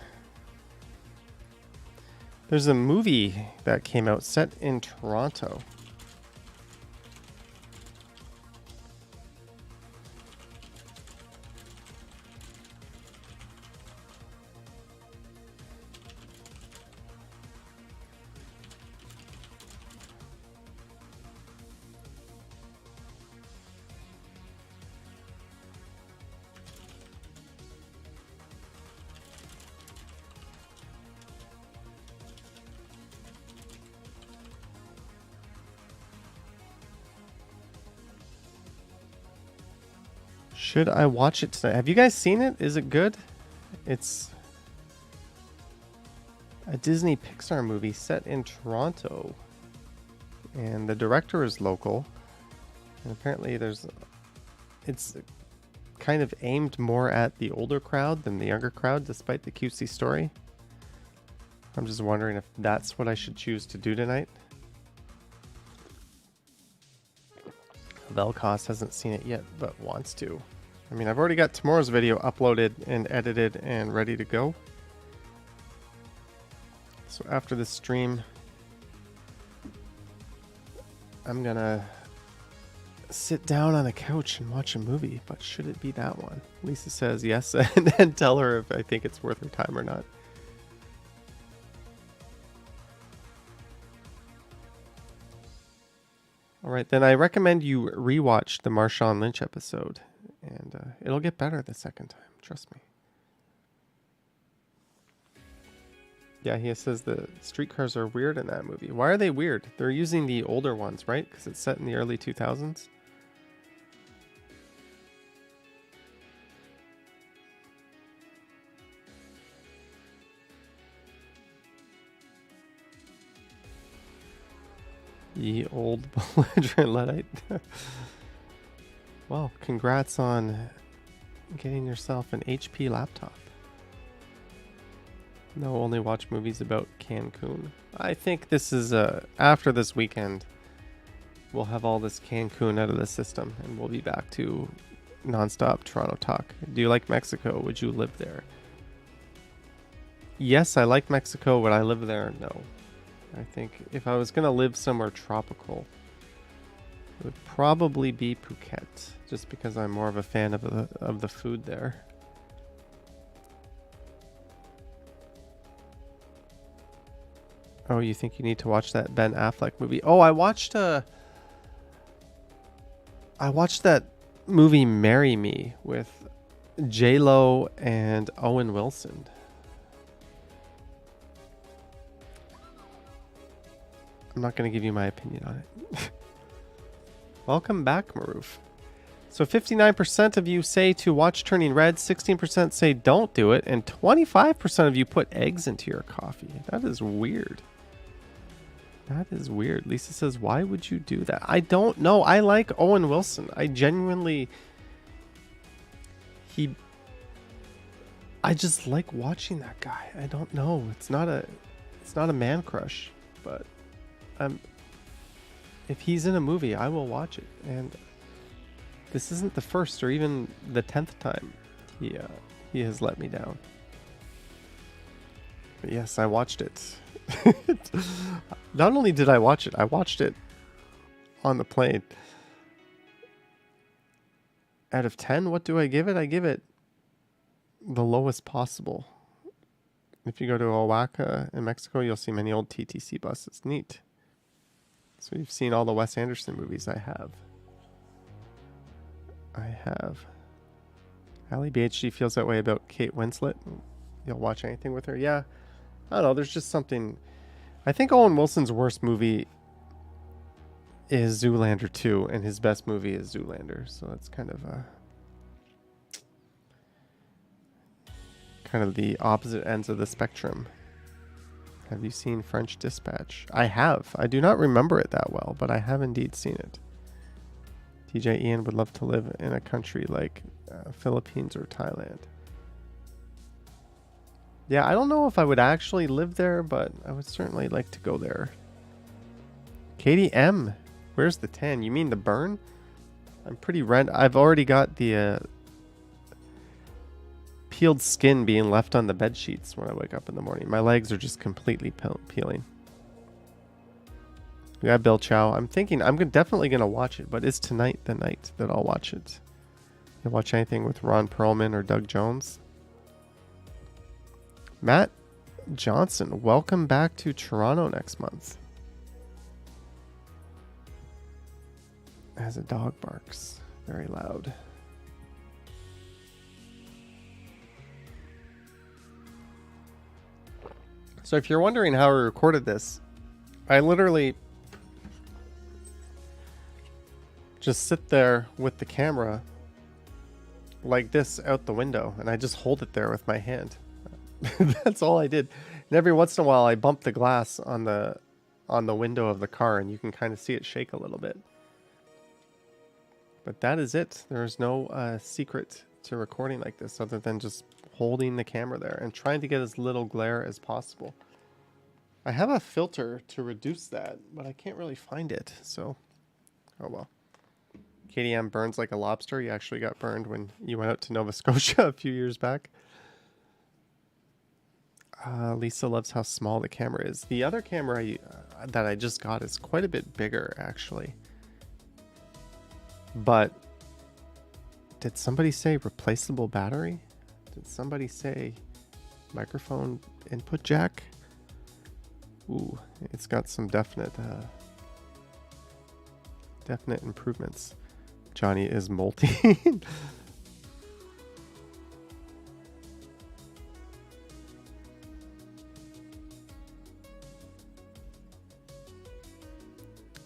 There's a movie that came out set in Toronto. Should I watch it tonight? Have you guys seen it? Is it good? It's a Disney Pixar movie set in Toronto. And the director is local. And apparently it's kind of aimed more at the older crowd than the younger crowd, despite the cutesy story. I'm just wondering if that's what I should choose to do tonight. Velcos hasn't seen it yet, but wants to. I mean, I've already got tomorrow's video uploaded and edited and ready to go. So after this stream, I'm gonna sit down on the couch and watch a movie, but should it be that one? Lisa says yes, and then tell her if I think it's worth her time or not. All right, then I recommend you rewatch the Marshawn Lynch episode, and it'll get better the second time. Trust me. Yeah, he says the streetcars are weird in that movie. Why are they weird? They're using the older ones, right? Because it's set in the early 2000s. Ye old belligerent Luddite. Well, congrats on getting yourself an HP laptop. No, only watch movies about Cancun. I think this is, after this weekend, we'll have all this Cancun out of the system, and we'll be back to nonstop Toronto talk. Do you like Mexico? Would you live there? Yes, I like Mexico. Would I live there? No. I think if I was going to live somewhere tropical, it would probably be Phuket, just because I'm more of a fan of the food there. Oh, you think you need to watch that Ben Affleck movie? Oh, I watched that movie Marry Me with J-Lo and Owen Wilson. I'm not going to give you my opinion on it. Welcome back, Maroof. So 59% of you say to watch Turning Red, 16% say don't do it, and 25% of you put eggs into your coffee. That is weird. That is weird. Lisa says, why would you do that? I don't know. I like Owen Wilson. I genuinely... I just like watching that guy. I don't know. It's not a man crush, but... if he's in a movie, I will watch it, and this isn't the first or even the 10th time he has let me down. But yes, I watched it. Not only did I watch it on the plane. Out of 10, what do I give it? I give it the lowest possible. If you go to Oaxaca in Mexico, you'll see many old TTC buses. Neat. So you've seen all the Wes Anderson movies. I have. Ali BHD feels that way about Kate Winslet. You'll watch anything with her? Yeah. I don't know. There's just something. I think Owen Wilson's worst movie is Zoolander 2, and his best movie is Zoolander. So that's kind of the opposite ends of the spectrum. Have you seen French Dispatch? I have. I do not remember it that well, but I have indeed seen it. TJ Ian would love to live in a country like Philippines or Thailand. Yeah, I don't know if I would actually live there, but I would certainly like to go there. Katie M. Where's the tan? You mean the burn? I'm pretty red. I've already got the peeled skin being left on the bed sheets when I wake up in the morning. My legs are just completely peeling. Yeah, Bill Chow. I'm thinking I'm definitely going to watch it, but is tonight the night that I'll watch it? You watch anything with Ron Perlman or Doug Jones? Matt Johnson, welcome back to Toronto next month. As a dog barks very loud. So if you're wondering how I recorded this, I literally just sit there with the camera like this out the window, and I just hold it there with my hand. That's all I did. And every once in a while I bump the glass on the window of the car, and you can kind of see it shake a little bit. But that is it. There's no secret to recording like this other than just holding the camera there and trying to get as little glare as possible. I have a filter to reduce that, but I can't really find it, so oh well. KDM burns like a lobster. You actually got burned when you went out to Nova Scotia a few years back. Lisa loves how small the camera is. The other camera that I just got is quite a bit bigger, actually. But did somebody say replaceable battery? Did somebody say microphone input jack? Ooh, it's got some definite improvements. Johnny is molting.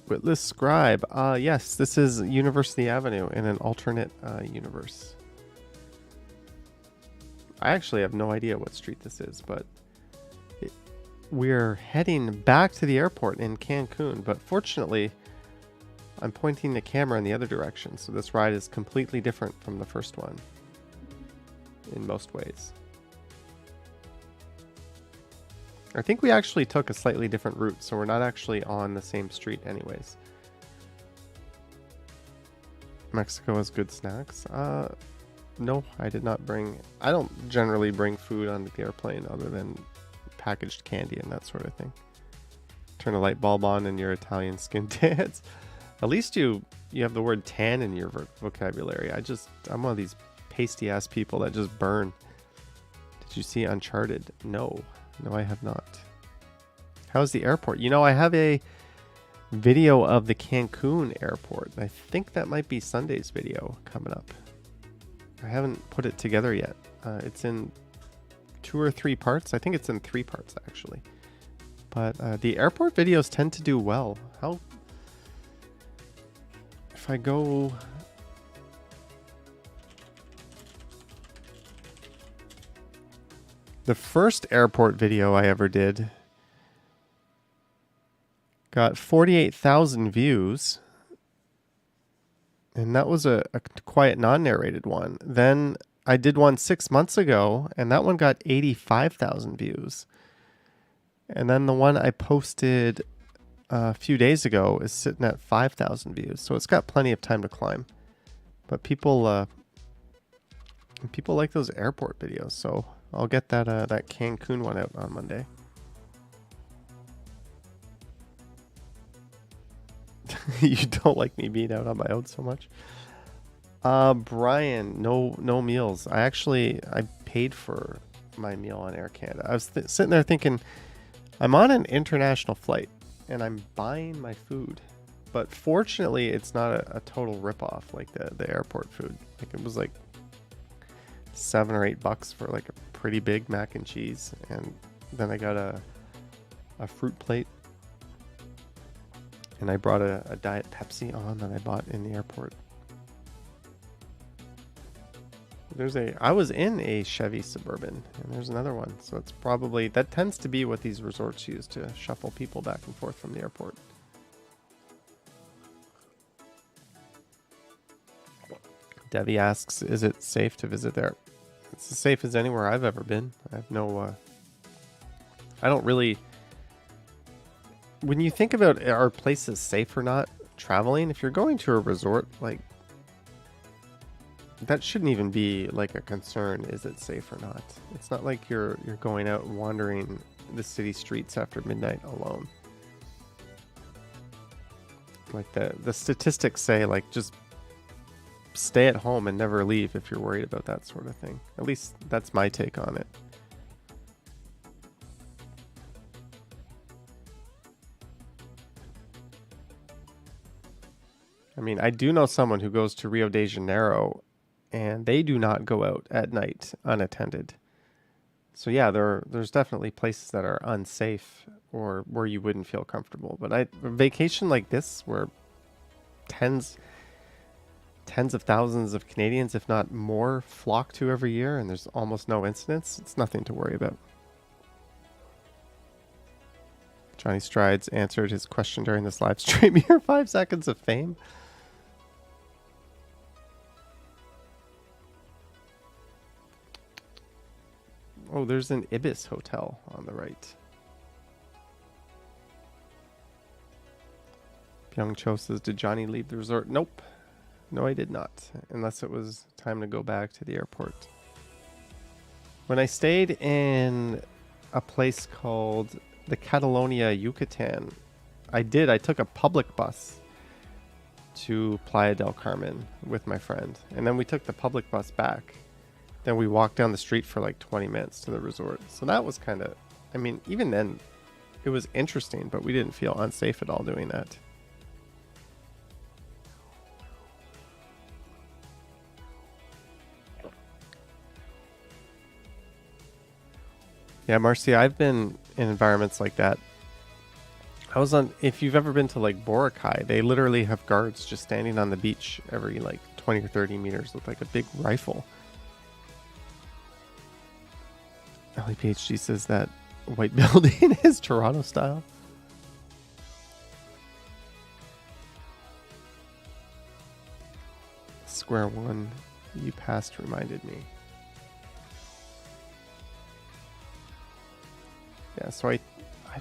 Witless Scribe. Yes, this is University Avenue in an alternate universe. I actually have no idea what street this is, but we're heading back to the airport in Cancun. But fortunately, I'm pointing the camera in the other direction, so this ride is completely different from the first one in most ways. I think we actually took a slightly different route, so we're not actually on the same street anyways. Mexico has good snacks. No, I did not bring... I don't generally bring food on the airplane other than packaged candy and that sort of thing. Turn a light bulb on in your Italian skin dance. At least you have the word tan in your vocabulary. I'm one of these pasty ass people that just burn. Did you see Uncharted? No, I have not. How's the airport? You know, I have a video of the Cancun airport. I think that might be Sunday's video coming up. I haven't put it together yet. It's in 2 or 3 parts. I think it's in 3 parts actually. But the airport videos tend to do well. If I go... The first airport video I ever did got 48,000 views. And that was a quiet non-narrated one. Then I did one 6 months ago, and that one got 85,000 views. And then the one I posted a few days ago is sitting at 5,000 views. So it's got plenty of time to climb. But people like those airport videos, so I'll get that Cancun one out on Monday. You don't like me being out on my own so much? Brian, no meals. I paid for my meal on Air Canada. I was sitting there thinking, I'm on an international flight and I'm buying my food, but fortunately it's not a total ripoff like the airport food. Like it was like $7 or $8 for like a pretty big mac and cheese, and then I got a fruit plate, and I brought a Diet Pepsi on that I bought in the airport. I was in a Chevy Suburban, and there's another one. So it's probably, that tends to be what these resorts use to shuffle people back and forth from the airport. Devi asks, is it safe to visit there? It's as safe as anywhere I've ever been. I have no, I don't really, when you think about are places safe or not, traveling, if you're going to a resort, like, that shouldn't even be like a concern. Is it safe or not? It's not like you're going out and wandering the city streets after midnight alone. Like the statistics say, like, just stay at home and never leave if you're worried about that sort of thing. At least that's my take on it. I mean, I do know someone who goes to Rio de Janeiro and they do not go out at night unattended. So yeah, there's definitely places that are unsafe or where you wouldn't feel comfortable. But a vacation like this, where tens of thousands of Canadians, if not more, flock to every year, and there's almost no incidents, it's nothing to worry about. Johnny Strides answered his question during this live stream here. 5 seconds of fame. Oh, there's an Ibis hotel on the right. Byung Cho says, did Johnny leave the resort? Nope. No, I did not. Unless it was time to go back to the airport. When I stayed in a place called the Catalonia Yucatan, I took a public bus to Playa del Carmen with my friend. And then we took the public bus back. Then we walked down the street for like 20 minutes to the resort. So that was kind of, I mean, even then it was interesting, but we didn't feel unsafe at all doing that. Yeah, Marcy, I've been in environments like that. I was on, if you've ever been to like Boracay, they literally have guards just standing on the beach every like 20 or 30 meters with like a big rifle. Ellie PhD says that white building is Toronto style. Square one you passed reminded me. Yeah, so I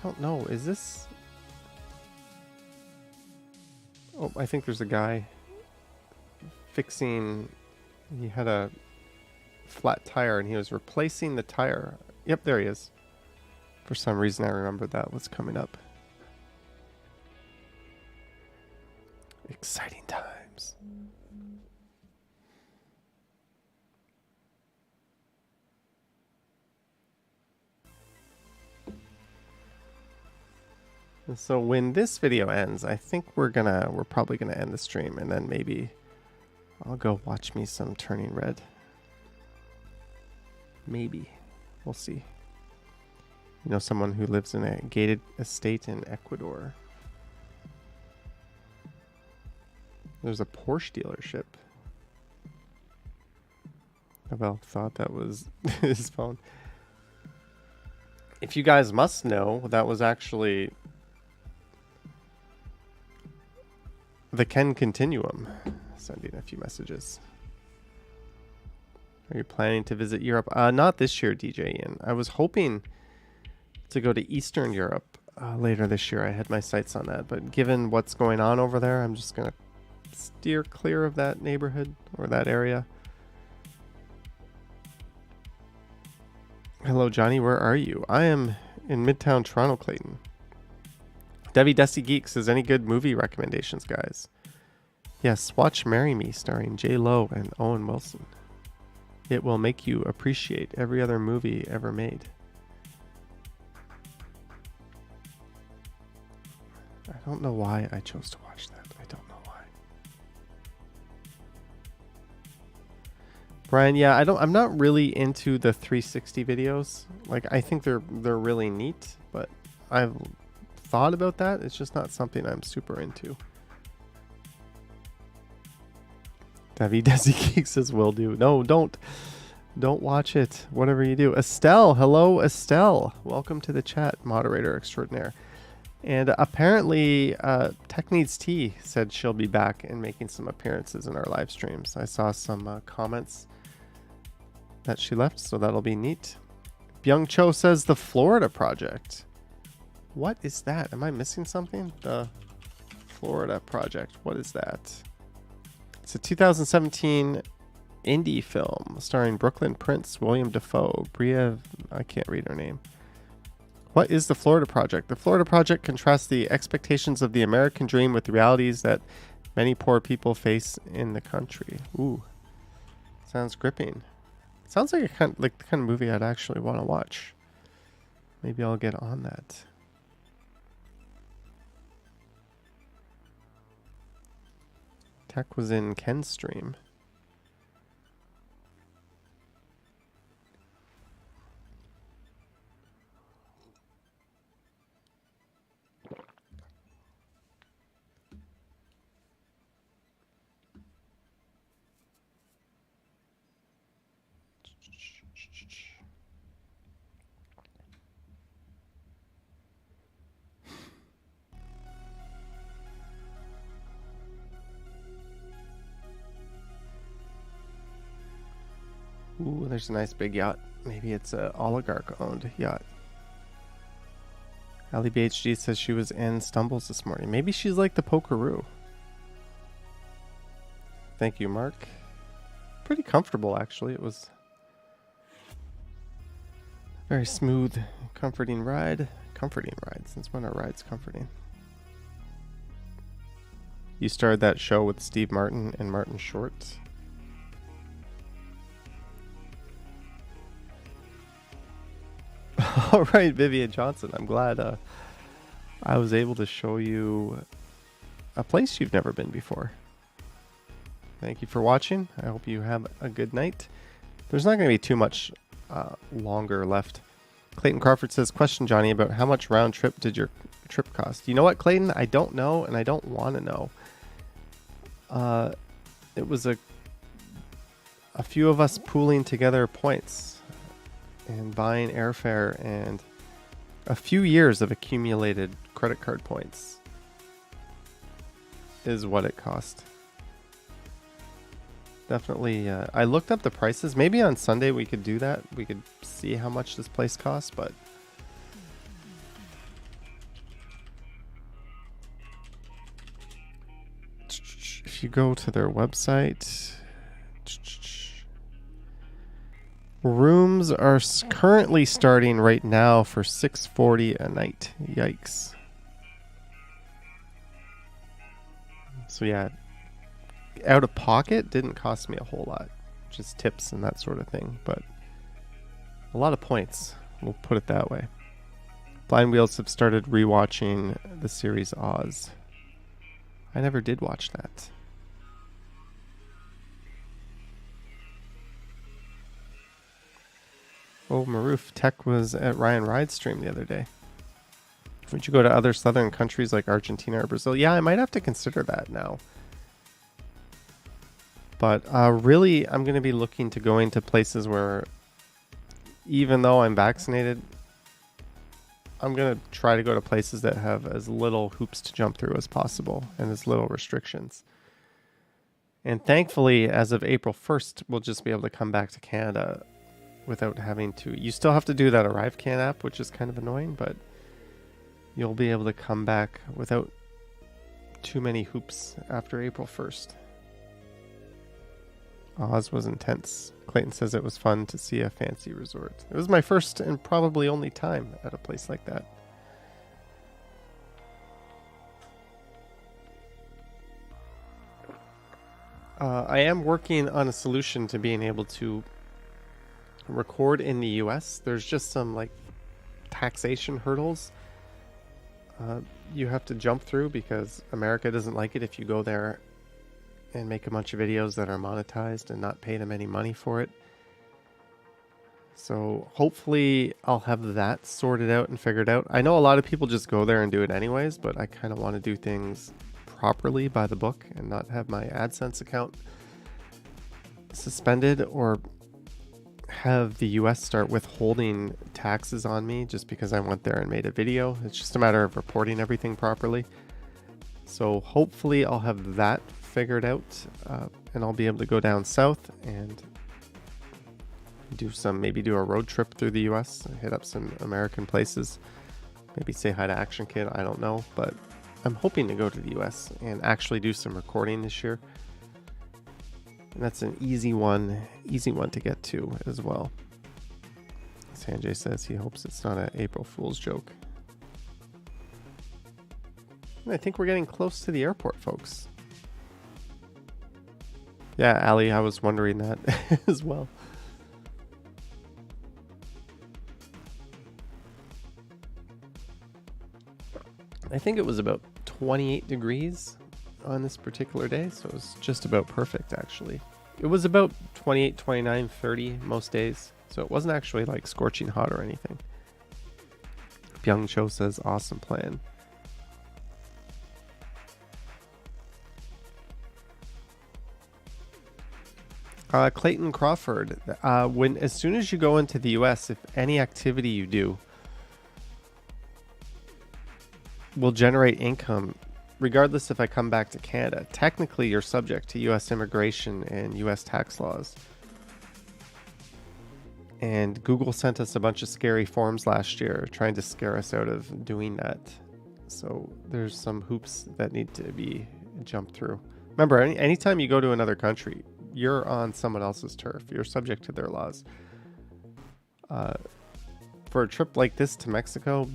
don't know. Is this... Oh, I think there's a guy fixing... He had a flat tire and he was replacing the tire. Yep, there he is. For some reason I remembered that was coming up. Exciting times. And so when this video ends, I think we're probably gonna end the stream, and then maybe I'll go watch me some Turning Red. Maybe. We'll see. You know, someone who lives in a gated estate in Ecuador. There's a Porsche dealership. Abel thought that was his phone. If you guys must know, that was actually the Ken Continuum sending a few messages. Are you planning to visit Europe? Not this year, DJ Ian. I was hoping to go to Eastern Europe later this year. I had my sights on that. But given what's going on over there, I'm just going to steer clear of that neighborhood or that area. Hello, Johnny. Where are you? I am in Midtown Toronto, Clayton. Debbie Dusty Geek says, any good movie recommendations, guys? Yes, watch Marry Me starring J-Lo and Owen Wilson. It will make you appreciate every other movie ever made. I don't know why I chose to watch that. I don't know why. Brian, yeah, I'm not really into the 360 videos. Like, I think they're really neat, but I've thought about that. It's just not something I'm super into. David Desi Geek says will do. No, don't watch it. Whatever you do. Estelle, hello, Estelle. Welcome to the chat, moderator extraordinaire. And apparently, Tech Needs Tea said she'll be back and making some appearances in our live streams. I saw some comments that she left, so that'll be neat. Byung Cho says the Florida Project. What is that? Am I missing something? The Florida Project. What is that? It's a 2017 indie film starring Brooklyn Prince, William Dafoe, Bria. I can't read her name. What is the Florida Project? The Florida Project contrasts the expectations of the American dream with the realities that many poor people face in the country. Ooh, sounds gripping. Sounds like the kind of movie I'd actually want to watch. Maybe I'll get on that. Tech was in Ken's stream. Ooh, there's a nice big yacht. Maybe it's a oligarch-owned yacht. Ali BHG says she was in Stumbles this morning. Maybe she's like the Pokeroo. Thank you, Mark. Pretty comfortable, actually. It was a very smooth, comforting ride. Comforting ride. Since when are rides comforting? You started that show with Steve Martin and Martin Short. All right, Vivian Johnson. I'm glad I was able to show you a place you've never been before. Thank you for watching. I hope you have a good night. There's not going to be too much longer left. Clayton Crawford says, question, Johnny, about how much round trip did your trip cost? You know what, Clayton? I don't know, and I don't want to know. It was a few of us pooling together points and buying airfare and a few years of accumulated credit card points is what it cost. Definitely. I looked up the prices. Maybe on Sunday we could do that. We could see how much this place costs, but if you go to their website, rooms are currently starting right now for $640 a night. Yikes. So yeah, out of pocket didn't cost me a whole lot. Just tips and that sort of thing. But a lot of points. We'll put it that way. Blind Wheels have started rewatching the series Oz. I never did watch that. Oh, Maroof, Tech was at Ryan Ride's stream the other day. Would you go to other southern countries like Argentina or Brazil? Yeah, I might have to consider that now. But really, I'm going to be looking to going to places where, even though I'm vaccinated, I'm going to try to go to places that have as little hoops to jump through as possible and as little restrictions. And thankfully, as of April 1st, we'll just be able to come back to Canada without having to. You still have to do that ArriveCan app, which is kind of annoying, but you'll be able to come back without too many hoops after April 1st. Oz was intense. Clayton says it was fun to see a fancy resort. It was my first and probably only time at a place like that. I am working on a solution to being able to record in the US. There's just some like taxation hurdles you have to jump through because America doesn't like it if you go there and make a bunch of videos that are monetized and not pay them any money for it. So hopefully I'll have that sorted out and figured out. I know a lot of people just go there and do it anyways, but I kind of want to do things properly by the book and not have my AdSense account suspended or have the US start withholding taxes on me just because I went there and made a video. It's just a matter of reporting everything properly. So hopefully I'll have that figured out and I'll be able to go down south and maybe do a road trip through the US, hit up some American places, maybe say hi to Action Kid, I don't know, but I'm hoping to go to the US and actually do some recording this year. And that's an easy one to get to as well. Sanjay says he hopes it's not an April Fool's joke. And I think we're getting close to the airport, folks. Yeah, Ali, I was wondering that as well. I think it was about 28 degrees on this particular day, so it was just about perfect, actually. It was about 28, 29, 30 most days, so it wasn't actually like scorching hot or anything. Byung Cho says, awesome plan. Clayton Crawford, as soon as you go into the US, if any activity you do will generate income, regardless if I come back to Canada, technically you're subject to US immigration and US tax laws. And Google sent us a bunch of scary forms last year trying to scare us out of doing that. So there's some hoops that need to be jumped through. Remember, anytime you go to another country, you're on someone else's turf. You're subject to their laws. For a trip like this to Mexico,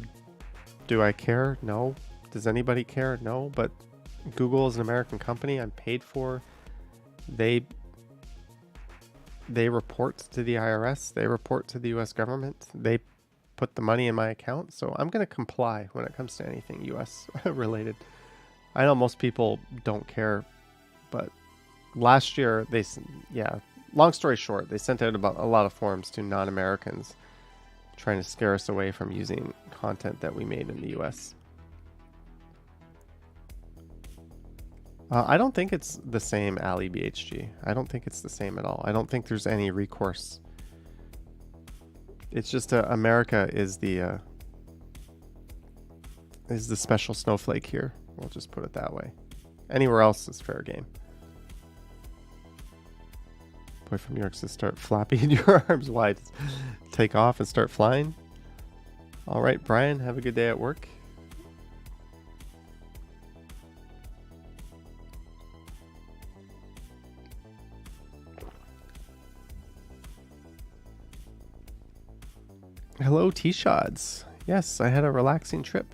do I care? No. Does anybody care? No. But Google is an American company. I'm paid for. They report to the IRS. They report to the US government. They put the money in my account. So I'm going to comply when it comes to anything US related. I know most people don't care, but last year, long story short, they sent out about a lot of forms to non-Americans trying to scare us away from using content that we made in the US. I don't think it's the same, Ali BHG. I don't think it's the same at all. I don't think there's any recourse. It's just America is the special snowflake here. We'll just put it that way. Anywhere else is fair game. Boy from New York says start flapping your arms wide. Take off and start flying. All right, Brian, have a good day at work. Hello, T-Shods. Yes, I had a relaxing trip.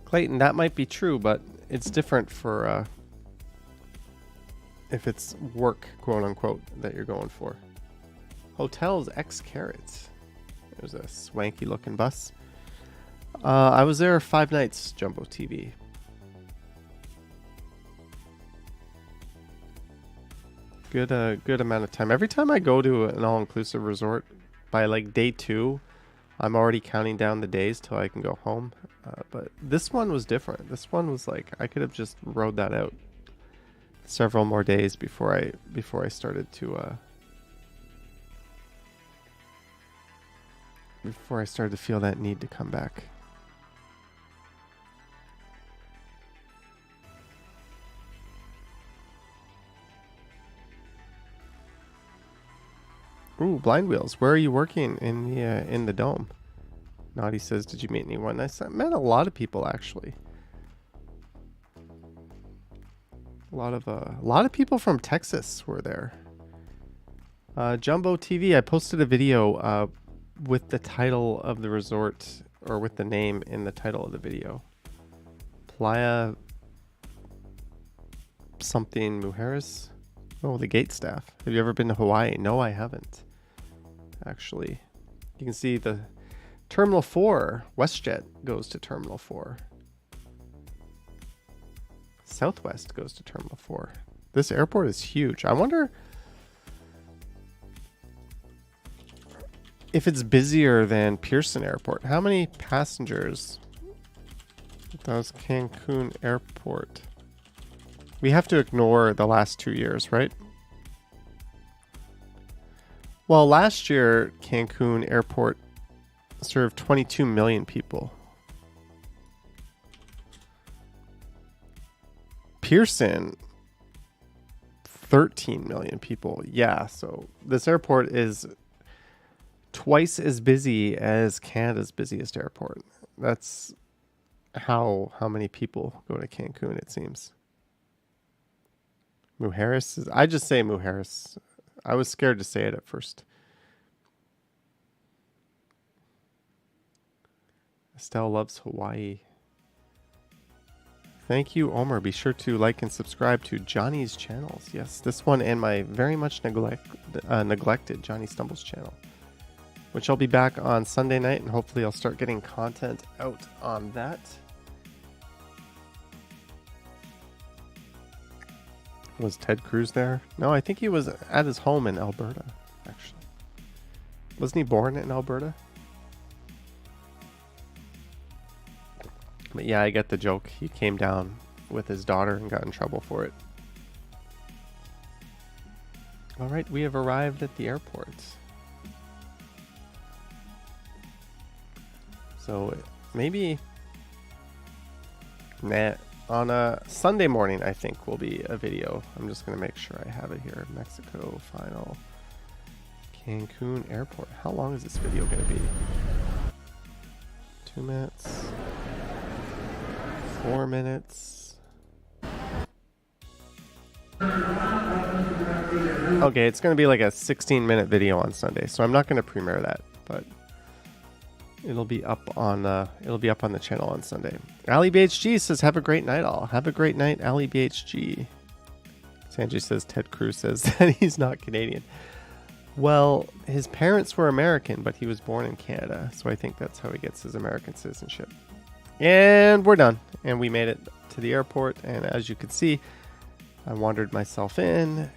Clayton, that might be true, but it's different for if it's work, quote unquote, that you're going for. Hotels X Carrots. There's a swanky looking bus. I was there 5 nights, Jumbo TV. Good amount of time. Every time I go to an all-inclusive resort, by like day 2, I'm already counting down the days till I can go home. But this one was different. This one was like I could have just rode that out several more days before I started to feel that need to come back. Ooh, Blind Wheels. Where are you working in the Dome? Naughty says, did you meet anyone? I met a lot of people, actually. A lot of people from Texas were there. Jumbo TV, I posted a video with the title of the resort, or with the name in the title of the video. Playa something Mujeres. Oh, the gate staff. Have you ever been to Hawaii? No, I haven't. Actually, you can see the Terminal 4. WestJet goes to Terminal 4. Southwest goes to Terminal 4. This airport is huge. I wonder if it's busier than Pearson Airport. How many passengers does Cancun Airport? We have to ignore the last 2 years, right? Well, last year, Cancun Airport served 22 million people. Pearson, 13 million people. Yeah, so this airport is twice as busy as Canada's busiest airport. That's how many people go to Cancun, it seems. Mujeres is, I just say Mujeres. I was scared to say it at first. Estelle loves Hawaii. Thank you, Omer. Be sure to like and subscribe to Johnny's channels. Yes, this one and my very much neglected Johnny Stumbles channel, which I'll be back on Sunday night, and hopefully I'll start getting content out on that. Was Ted Cruz there? No, I think he was at his home in Alberta, actually. Wasn't he born in Alberta? But yeah, I get the joke. He came down with his daughter and got in trouble for it. All right, we have arrived at the airport. So maybe on a Sunday morning, I think will be a video. I'm just going to make sure I have it here. Mexico final Cancun airport. How long is this video going to be? 2 minutes. 4 minutes. Okay, it's going to be like a 16-minute video on Sunday, so I'm not going to premiere that, but it'll be up on the channel on Sunday. Ali BHG says, "Have a great night, all. Have a great night, Ali BHG." Sanjay says Ted Cruz says that he's not Canadian. Well, his parents were American, but he was born in Canada, so I think that's how he gets his American citizenship. And we're done, and we made it to the airport, and as you can see, I wandered myself in.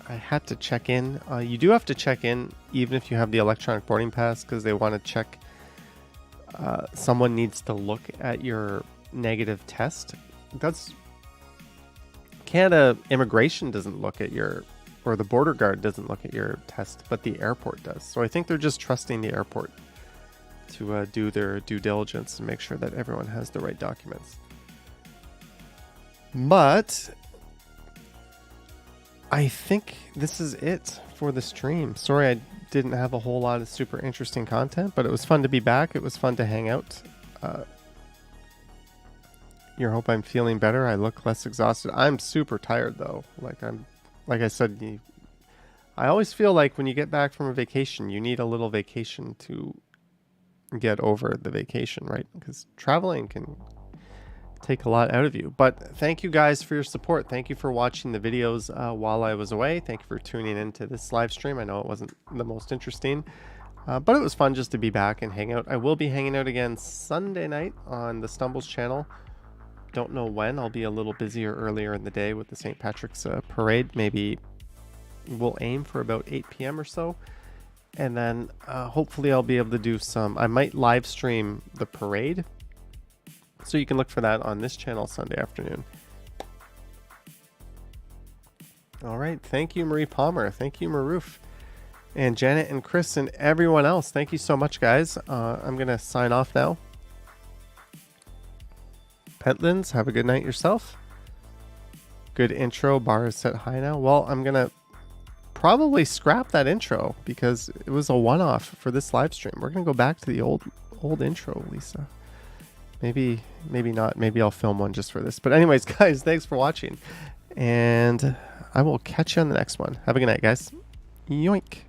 I had to check in. You do have to check in even if you have the electronic boarding pass, because they want to check. Someone needs to look at your negative test. That's Canada immigration doesn't look at your, or the border guard doesn't look at your test, but the airport does. So I think they're just trusting the airport to do their due diligence and make sure that everyone has the right documents. But I think this is it for the stream. Sorry I didn't have a whole lot of super interesting content, but it was fun to be back. It was fun to hang out. Hope I'm feeling better. I look less exhausted. I'm super tired though. Like I said, I always feel like when you get back from a vacation, you need a little vacation to get over the vacation, right? Because traveling can take a lot out of you. But thank you guys for your support. Thank you for watching the videos while I was away. Thank you for tuning into this live stream. I know it wasn't the most interesting, but it was fun just to be back and hang out. I will be hanging out again Sunday night on the Stumbles channel. Don't know when. I'll be a little busier earlier in the day with the St. Patrick's parade. Maybe we'll aim for about 8 p.m. or so. And then hopefully I'll be able to do I might live stream the parade. So you can look for that on this channel Sunday afternoon. All right. Thank you, Marie Palmer. Thank you, Maroof. And Janet and Chris and everyone else. Thank you so much, guys. I'm going to sign off now. Petlins, have a good night yourself. Good intro. Bar is set high now. Well, I'm going to probably scrap that intro because it was a one-off for this live stream. We're going to go back to the old intro, Lisa. Maybe not. Maybe I'll film one just for this. But anyways, guys, thanks for watching. And I will catch you on the next one. Have a good night, guys. Yoink.